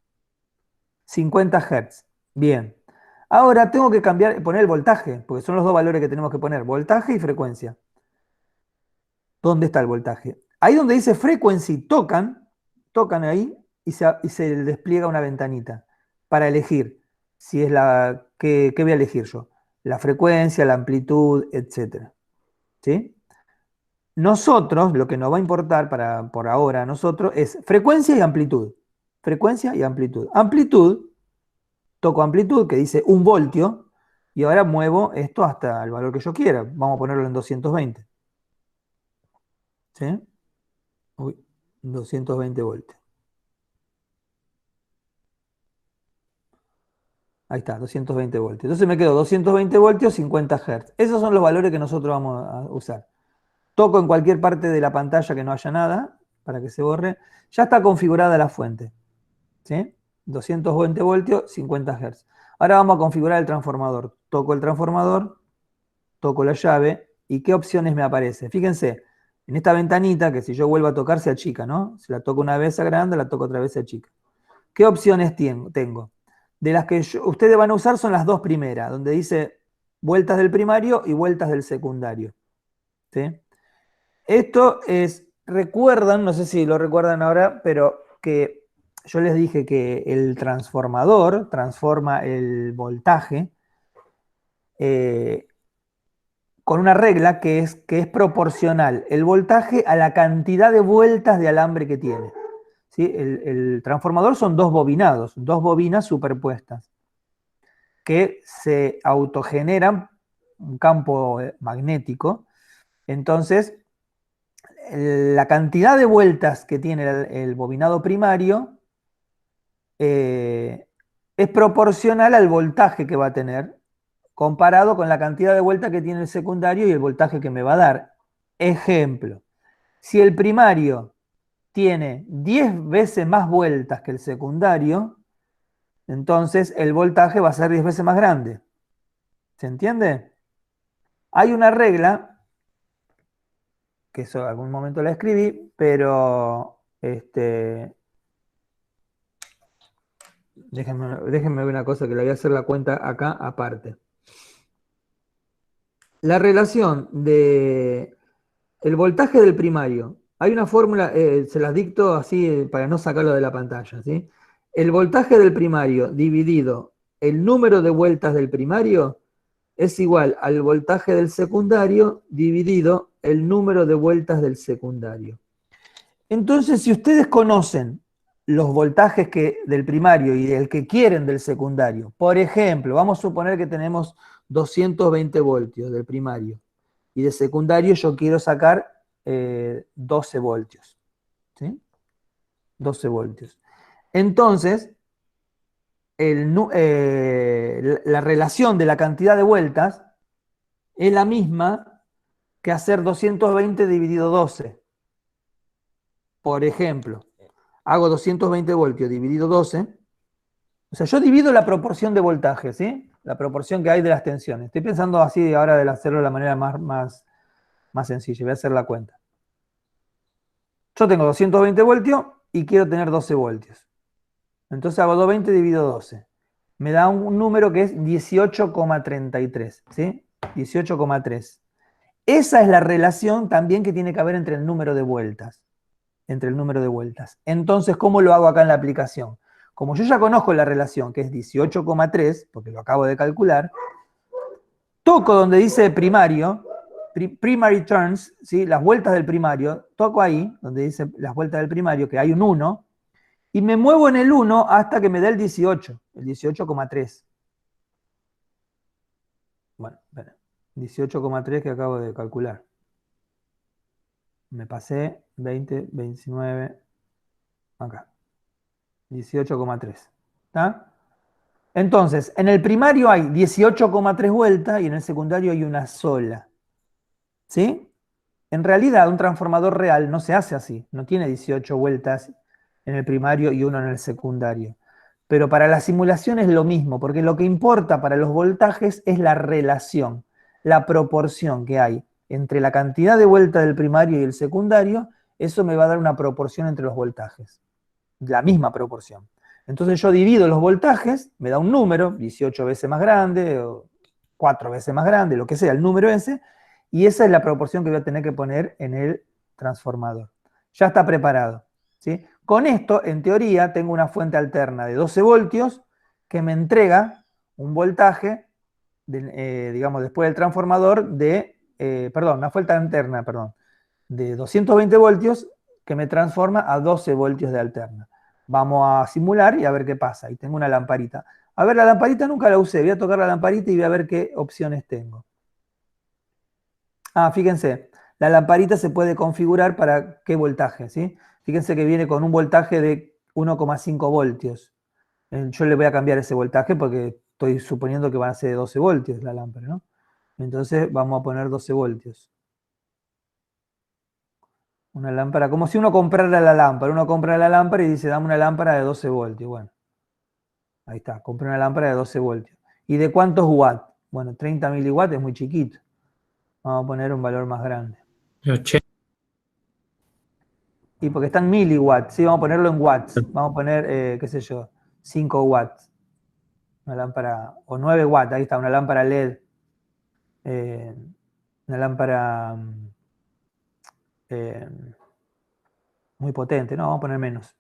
50 Hz. Bien. Ahora tengo que poner el voltaje, porque son los dos valores que tenemos que poner, voltaje y frecuencia. ¿Dónde está el voltaje? Ahí donde dice frequency, tocan ahí y se despliega una ventanita para elegir si es ¿qué voy a elegir yo? La frecuencia, la amplitud, etc. ¿Sí? Nosotros, lo que nos va a importar por ahora a nosotros es frecuencia y amplitud. Frecuencia y amplitud. Amplitud, toco amplitud, que dice 1 voltio, y ahora muevo esto hasta el valor que yo quiera. Vamos a ponerlo en 220. ¿Sí? Uy, 220 voltios. Ahí está, 220 voltios. Entonces me quedo 220 voltios, 50 Hz. Esos son los valores que nosotros vamos a usar. Toco en cualquier parte de la pantalla que no haya nada, para que se borre. Ya está configurada la fuente. ¿Sí? 220 voltios, 50 Hz. Ahora vamos a configurar el transformador. Toco el transformador, toco la llave, ¿y qué opciones me aparecen? Fíjense, en esta ventanita, que si yo vuelvo a tocar se achica, ¿no? Si la toco una vez se agranda, la toco otra vez se achica. ¿Qué opciones tengo? De las que ustedes van a usar son las dos primeras, donde dice vueltas del primario y vueltas del secundario. ¿Sí? Esto recuerdan, no sé si lo recuerdan ahora, pero que yo les dije que el transformador transforma el voltaje con una regla que es proporcional el voltaje a la cantidad de vueltas de alambre que tiene. ¿Sí? El transformador son dos bobinados, dos bobinas superpuestas, que se autogeneran un campo magnético. Entonces, la cantidad de vueltas que tiene el bobinado primario es proporcional al voltaje que va a tener, comparado con la cantidad de vueltas que tiene el secundario y el voltaje que me va a dar. Ejemplo, si el primario tiene 10 veces más vueltas que el secundario, entonces el voltaje va a ser 10 veces más grande. ¿Se entiende? Hay una regla, que eso en algún momento la escribí, pero déjenme ver una cosa que le voy a hacer la cuenta acá aparte. La relación de el voltaje del primario. Hay una fórmula, se las dicto así para no sacarlo de la pantalla, ¿sí? El voltaje del primario dividido el número de vueltas del primario es igual al voltaje del secundario dividido el número de vueltas del secundario. Entonces, si ustedes conocen los voltajes del primario y el que quieren del secundario. Por ejemplo, vamos a suponer que tenemos 220 voltios del primario y de secundario yo quiero sacar 12 voltios. ¿Sí? 12 voltios. Entonces, la relación de la cantidad de vueltas es la misma que hacer 220 dividido 12. Por ejemplo, hago 220 voltios dividido 12. O sea, yo divido la proporción de voltaje, ¿sí? La proporción que hay de las tensiones. Estoy pensando así ahora de hacerlo de la manera más sencilla. Voy a hacer la cuenta. Yo tengo 220 voltios y quiero tener 12 voltios. Entonces hago 220 dividido 12. Me da un número que es 18,33, ¿sí? 18,3. Esa es la relación también que tiene que haber entre el número de vueltas. Entonces, ¿cómo lo hago acá en la aplicación? Como yo ya conozco la relación, que es 18,3, porque lo acabo de calcular, toco donde dice primario, primary turns, ¿sí? Las vueltas del primario, toco ahí, donde dice las vueltas del primario, que hay un 1, y me muevo en el 1 hasta que me dé el 18, el 18,3. Bueno, 18,3 que acabo de calcular. Me pasé 20, 29, acá. 18,3. ¿Está? Entonces, en el primario hay 18,3 vueltas y en el secundario hay una sola. ¿Sí? En realidad, un transformador real no se hace así. No tiene 18 vueltas en el primario y uno en el secundario. Pero para la simulación es lo mismo, porque lo que importa para los voltajes es la relación, la proporción que hay entre la cantidad de vueltas del primario y el secundario. Eso me va a dar una proporción entre los voltajes. La misma proporción. Entonces yo divido los voltajes, me da un número, 18 veces más grande, o 4 veces más grande, lo que sea, el número ese, y esa es la proporción que voy a tener que poner en el transformador. Ya está preparado, ¿sí? Con esto, en teoría, tengo una fuente alterna de 12 voltios que me entrega un voltaje, digamos, después del transformador una fuente alterna, de 220 voltios que me transforma a 12 voltios de alterna. Vamos a simular y a ver qué pasa. Y tengo una lamparita. A ver, la lamparita nunca la usé. Voy a tocar la lamparita y voy a ver qué opciones tengo. Fíjense, la lamparita se puede configurar para qué voltaje, ¿sí? Fíjense que viene con un voltaje de 1,5 voltios. Yo le voy a cambiar ese voltaje porque estoy suponiendo que van a ser de 12 voltios la lámpara, ¿no? Entonces vamos a poner 12 voltios. Una lámpara, como si uno comprara la lámpara. Uno compra la lámpara y dice, dame una lámpara de 12 voltios. Bueno, ahí está, compré una lámpara de 12 voltios. ¿Y de cuántos watts? Bueno, 30 miliwatts es muy chiquito. Vamos a poner un valor más grande.
80.
Y porque están miliwatts, ¿sí? Vamos a ponerlo en watts. Vamos a poner, qué sé yo, 5 watts. Una lámpara, o 9 watts, ahí está, una lámpara LED. Una lámpara muy potente, no, vamos a poner menos.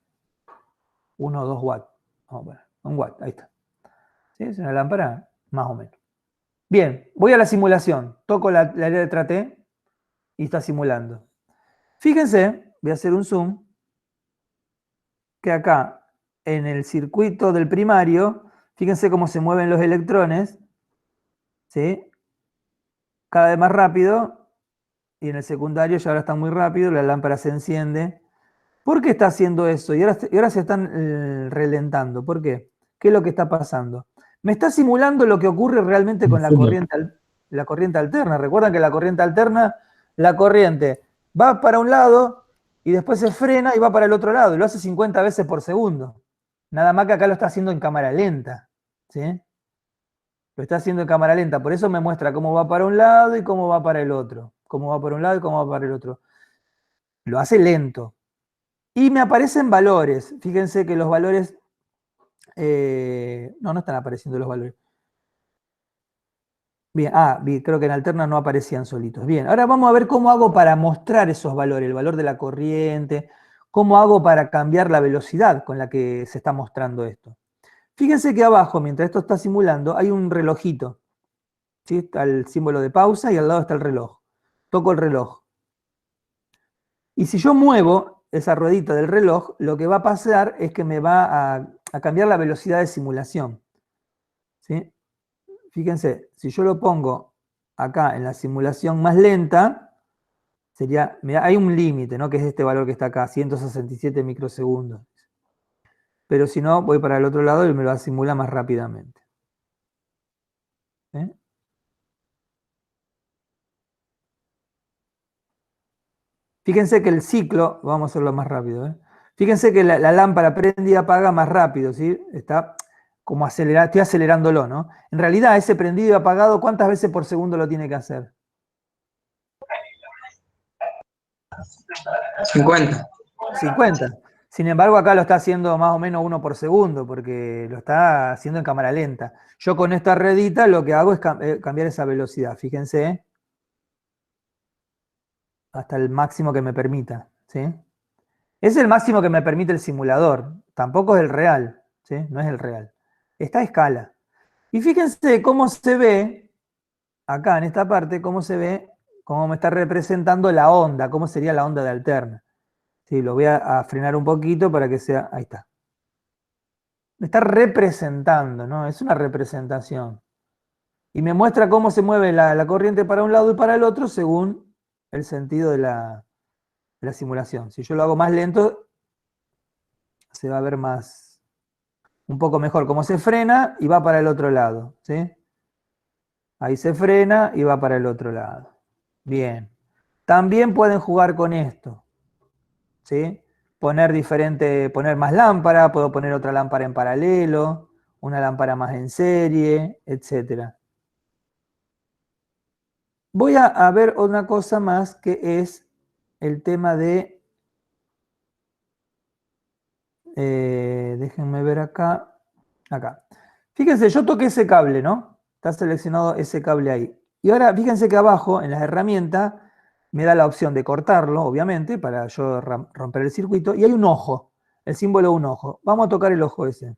1 o 2 watts. Vamos a poner 1 watt, ahí está. ¿Sí? Es una lámpara más o menos. Bien, voy a la simulación. Toco la letra T y está simulando. Fíjense, voy a hacer un zoom, que acá en el circuito del primario, fíjense cómo se mueven los electrones, ¿sí? Cada vez más rápido, y en el secundario ya ahora está muy rápido, la lámpara se enciende. ¿Por qué está haciendo eso? Y ahora se están relentando. ¿Por qué? ¿Qué es lo que está pasando? Me está simulando lo que ocurre realmente con la corriente alterna. Recuerdan que la corriente alterna, la corriente va para un lado y después se frena y va para el otro lado. Y lo hace 50 veces por segundo. Nada más que acá lo está haciendo en cámara lenta. ¿Sí? Lo está haciendo en cámara lenta. Por eso me muestra cómo va para un lado y cómo va para el otro. Cómo va para un lado y cómo va para el otro. Lo hace lento. Y me aparecen valores. Fíjense que los valores... no están apareciendo los valores. Bien, creo que en alterna no aparecían solitos. Bien, ahora vamos a ver cómo hago para mostrar esos valores, el valor de la corriente, cómo hago para cambiar la velocidad con la que se está mostrando esto. Fíjense que abajo, mientras esto está simulando, hay un relojito. ¿Sí? Está el símbolo de pausa y al lado está el reloj. Toco el reloj. Y si yo muevo esa ruedita del reloj, lo que va a pasar es que me va a cambiar la velocidad de simulación. ¿Sí? Fíjense, si yo lo pongo acá en la simulación más lenta, sería, mirá, hay un límite, ¿no? Que es este valor que está acá, 167 microsegundos. Pero si no, voy para el otro lado y me lo simula más rápidamente. ¿Eh? Fíjense que el ciclo, vamos a hacerlo más rápido, ¿eh? Fíjense que la lámpara prende y apaga más rápido, ¿sí? Está como acelerado, estoy acelerándolo, ¿no? En realidad, ese prendido y apagado, ¿cuántas veces por segundo lo tiene que hacer?
50.
50. Sin embargo, acá lo está haciendo más o menos 1 por segundo, porque lo está haciendo en cámara lenta. Yo con esta ruedita lo que hago es cambiar esa velocidad, fíjense, hasta el máximo que me permita, ¿sí? Es el máximo que me permite el simulador, tampoco es el real, ¿sí? No es el real. Está a escala. Y fíjense cómo se ve, acá en esta parte, cómo se ve, cómo me está representando la onda, cómo sería la onda de alterna. Sí, lo voy a frenar un poquito para que sea, ahí está. Me está representando, ¿no? Es una representación. Y me muestra cómo se mueve la corriente para un lado y para el otro según el sentido de la simulación. Si yo lo hago más lento, se va a ver más, un poco mejor cómo se frena y va para el otro lado, ¿sí? Ahí se frena y va para el otro lado. Bien. También pueden jugar con esto, ¿sí? Poner más lámpara, puedo poner otra lámpara en paralelo, una lámpara más en serie, etc. Voy a ver una cosa más que es el tema de, déjenme ver acá. Fíjense, yo toqué ese cable, ¿no? Está seleccionado ese cable ahí. Y ahora fíjense que abajo, en las herramientas, me da la opción de cortarlo, obviamente, para yo romper el circuito. Y hay un ojo, el símbolo de un ojo. Vamos a tocar el ojo ese.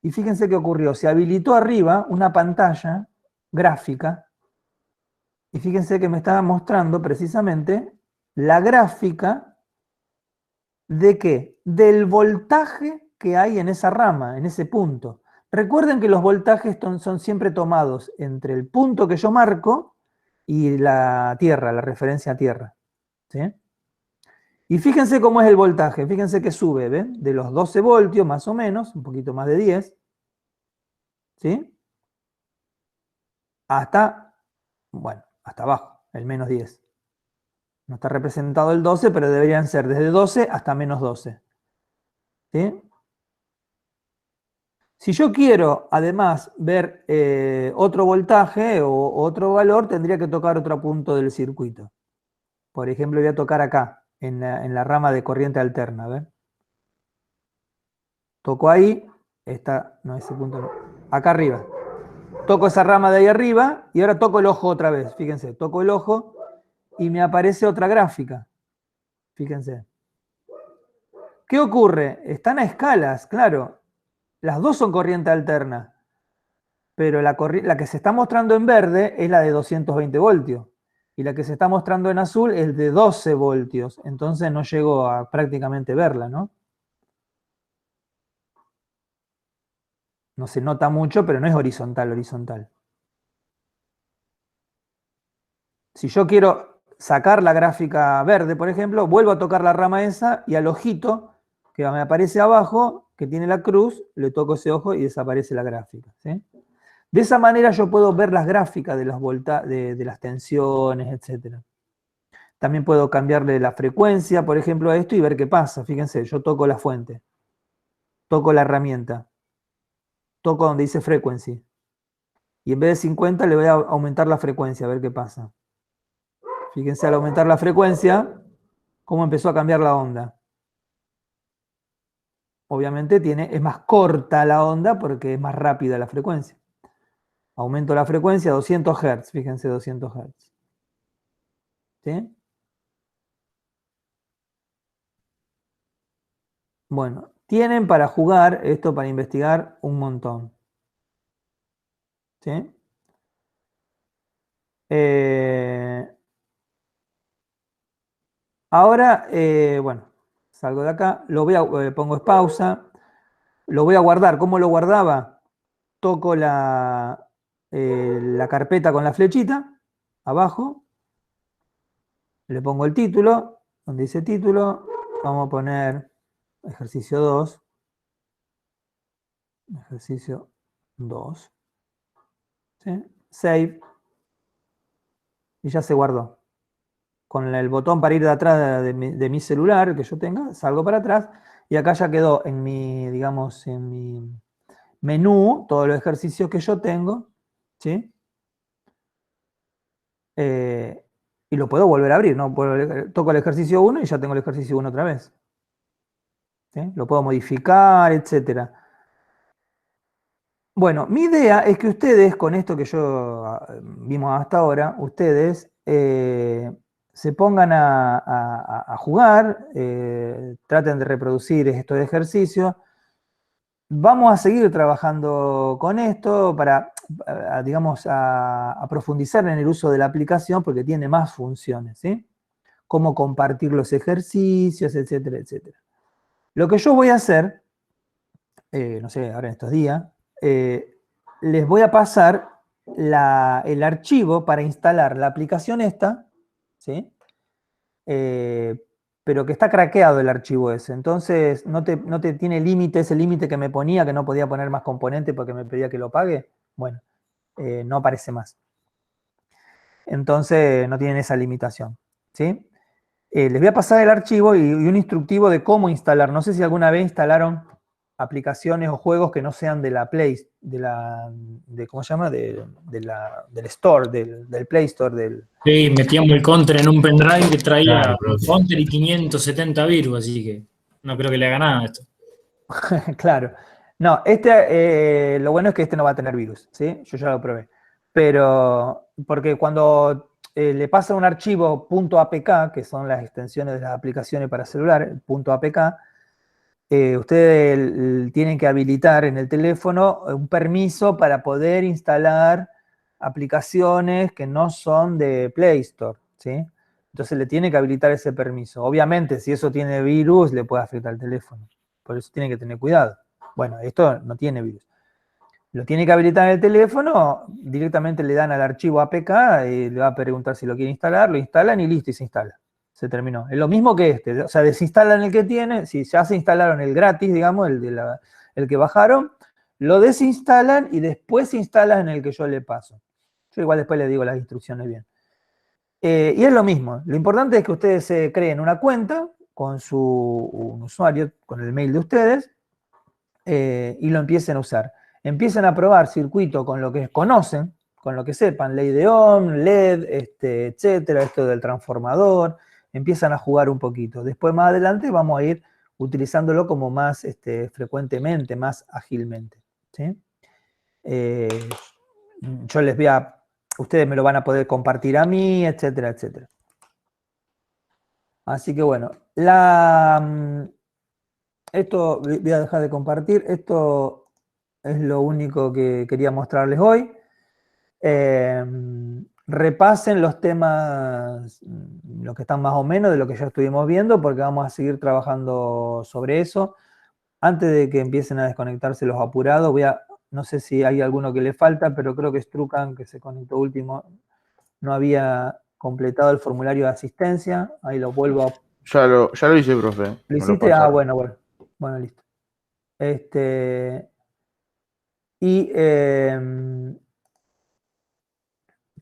Y fíjense qué ocurrió. Se habilitó arriba una pantalla gráfica. Y fíjense que me estaba mostrando precisamente la gráfica de qué? Del voltaje que hay en esa rama, en ese punto. Recuerden que los voltajes son siempre tomados entre el punto que yo marco y la tierra, la referencia a tierra. ¿Sí? Y fíjense cómo es el voltaje, fíjense que sube, ¿ven? De los 12 voltios más o menos, un poquito más de 10, ¿sí? Hasta, bueno, hasta abajo, el menos 10. No está representado el 12, pero deberían ser desde 12 hasta menos 12. ¿Sí? Si yo quiero, además, ver otro voltaje o otro valor, tendría que tocar otro punto del circuito. Por ejemplo, voy a tocar acá, en la rama de corriente alterna. ¿Ven? Toco ahí, no, ese punto no. Acá arriba. Toco esa rama de ahí arriba y ahora toco el ojo otra vez. Fíjense, toco el ojo y me aparece otra gráfica. Fíjense. ¿Qué ocurre? Están a escalas, claro. Las dos son corriente alterna. Pero la que se está mostrando en verde es la de 220 voltios. Y la que se está mostrando en azul es de 12 voltios. Entonces no llego a prácticamente verla, ¿no? No se nota mucho, pero no es horizontal. Si yo quiero sacar la gráfica verde, por ejemplo, vuelvo a tocar la rama esa y al ojito que me aparece abajo, que tiene la cruz, le toco ese ojo y desaparece la gráfica. ¿Sí? De esa manera yo puedo ver las gráficas de las tensiones, etc. También puedo cambiarle la frecuencia, por ejemplo, a esto y ver qué pasa. Fíjense, yo toco la fuente, toco la herramienta, toco donde dice frequency. Y en vez de 50 le voy a aumentar la frecuencia, a ver qué pasa. Fíjense, al aumentar la frecuencia, cómo empezó a cambiar la onda. Obviamente es más corta la onda porque es más rápida la frecuencia. Aumento la frecuencia a 200 Hz, fíjense, 200 Hz. ¿Sí? Bueno, tienen para jugar esto, para investigar un montón. ¿Sí? Ahora, bueno, salgo de acá, pongo pausa, lo voy a guardar. ¿Cómo lo guardaba? Toco la carpeta con la flechita, abajo, le pongo el título, donde dice título, vamos a poner ejercicio 2, ejercicio 2, ¿sí? Save, y ya se guardó. Con el botón para ir de atrás de mi celular que yo tenga, salgo para atrás, y acá ya quedó en mi, digamos, en mi menú, todos los ejercicios que yo tengo, ¿sí? Y lo puedo volver a abrir, ¿no? Toco el ejercicio 1 y ya tengo el ejercicio 1 otra vez. ¿Sí? Lo puedo modificar, etc. Bueno, mi idea es que ustedes, con esto que vimos hasta ahora, ustedes se pongan a jugar, traten de reproducir estos ejercicios. Vamos a seguir trabajando con esto para, digamos, a profundizar en el uso de la aplicación porque tiene más funciones, ¿sí? Cómo compartir los ejercicios, etcétera, etcétera. Lo que yo voy a hacer, no sé, ahora en estos días, les voy a pasar el archivo para instalar la aplicación esta, ¿sí? Pero que está craqueado el archivo ese, entonces no te tiene límite, ese límite que me ponía, que no podía poner más componentes porque me pedía que lo pague, bueno, no aparece más. Entonces no tienen esa limitación, ¿sí? Les voy a pasar el archivo y un instructivo de cómo instalar. No sé si alguna vez instalaron aplicaciones o juegos que no sean de la Play, ¿cómo se llama? Del Store, del Play Store,
Sí, metíamos el Counter en un pendrive que traía
Claro, bro.
Counter y 570 virus, así que no creo que le haga nada a esto.
Claro. No, lo bueno es que este no va a tener virus, ¿sí? Yo ya lo probé. Pero, porque cuando le pasa un archivo .apk, que son las extensiones de las aplicaciones para celular, .apk, ustedes tienen que habilitar en el teléfono un permiso para poder instalar aplicaciones que no son de Play Store, ¿sí? Entonces le tiene que habilitar ese permiso. Obviamente, si eso tiene virus, le puede afectar al teléfono. Por eso tiene que tener cuidado. Bueno, esto no tiene virus. Lo tiene que habilitar en el teléfono, directamente le dan al archivo APK y le va a preguntar si lo quiere instalar, lo instalan y listo, y se instala. Se terminó. Es lo mismo que este, o sea, desinstalan el que tiene, si ya se instalaron el gratis, digamos, el que bajaron, lo desinstalan y después se instalan en el que yo le paso. Yo igual después le digo las instrucciones bien. Y es lo mismo. Lo importante es que ustedes se creen una cuenta con un usuario, con el mail de ustedes, y lo empiecen a usar. Empiecen a probar circuito con lo que conocen, con lo que sepan, ley de Ohm, LED, etcétera, esto del transformador, empiezan a jugar un poquito. Después, más adelante, vamos a ir utilizándolo como más frecuentemente, más ágilmente, ¿sí? Yo ustedes me lo van a poder compartir a mí, etcétera, etcétera. Así que bueno, esto voy a dejar de compartir, esto es lo único que quería mostrarles hoy. Repasen los temas, los que están más o menos de lo que ya estuvimos viendo, porque vamos a seguir trabajando sobre eso. Antes de que empiecen a desconectarse los apurados, no sé si hay alguno que le falta, pero creo que Strucan, que se conectó último, no había completado el formulario de asistencia. Ahí lo vuelvo a...
Ya lo hice, profe.
¿Lo
Me
hiciste?
pasaron.
Bueno. Bueno, listo.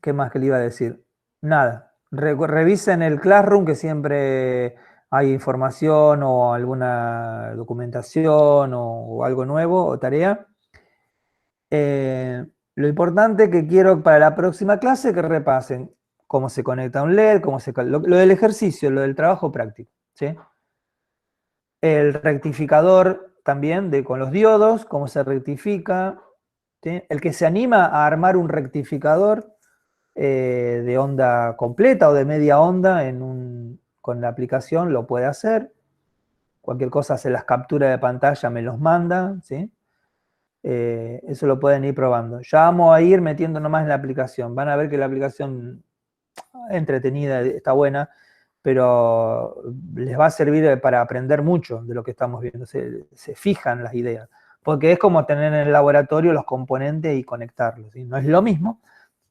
¿Qué más que le iba a decir? Nada. Revisen el Classroom, que siempre hay información o alguna documentación o algo nuevo o tarea. Lo importante que quiero para la próxima clase que repasen cómo se conecta un LED, lo del ejercicio, lo del trabajo práctico, ¿sí? El rectificador también con los diodos, cómo se rectifica, ¿sí? El que se anima a armar un rectificador de onda completa o de media onda con la aplicación lo puede hacer. Cualquier cosa hace las capturas de pantalla, me los manda, ¿sí? Eso lo pueden ir probando. Ya vamos a ir metiendo nomás en la aplicación. Van a ver que la aplicación es entretenida, está buena, pero les va a servir para aprender mucho de lo que estamos viendo, se fijan las ideas, porque es como tener en el laboratorio los componentes y conectarlos, ¿sí? No es lo mismo,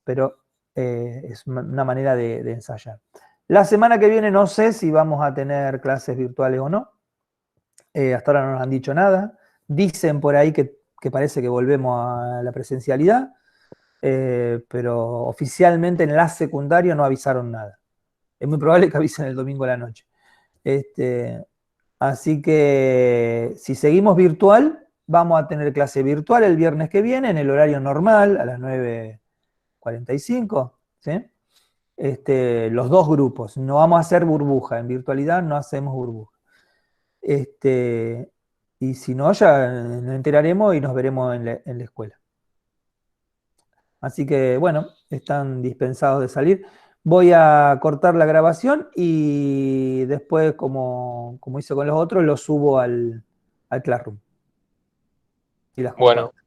pero es una manera de ensayar. La semana que viene no sé si vamos a tener clases virtuales o no, hasta ahora no nos han dicho nada, dicen por ahí que parece que volvemos a la presencialidad, pero oficialmente en la secundaria no avisaron nada. Es muy probable que avisen el domingo a la noche. Así que si seguimos virtual, vamos a tener clase virtual el viernes que viene en el horario normal, a las 9:45, ¿sí? Los dos grupos. No vamos a hacer burbuja. En virtualidad no hacemos burbuja. Y si no, ya nos enteraremos y nos veremos en la escuela. Así que, bueno, están dispensados de salir. Voy a cortar la grabación y después, como hice con los otros, lo subo al Classroom. Y las
Bueno.
comparto.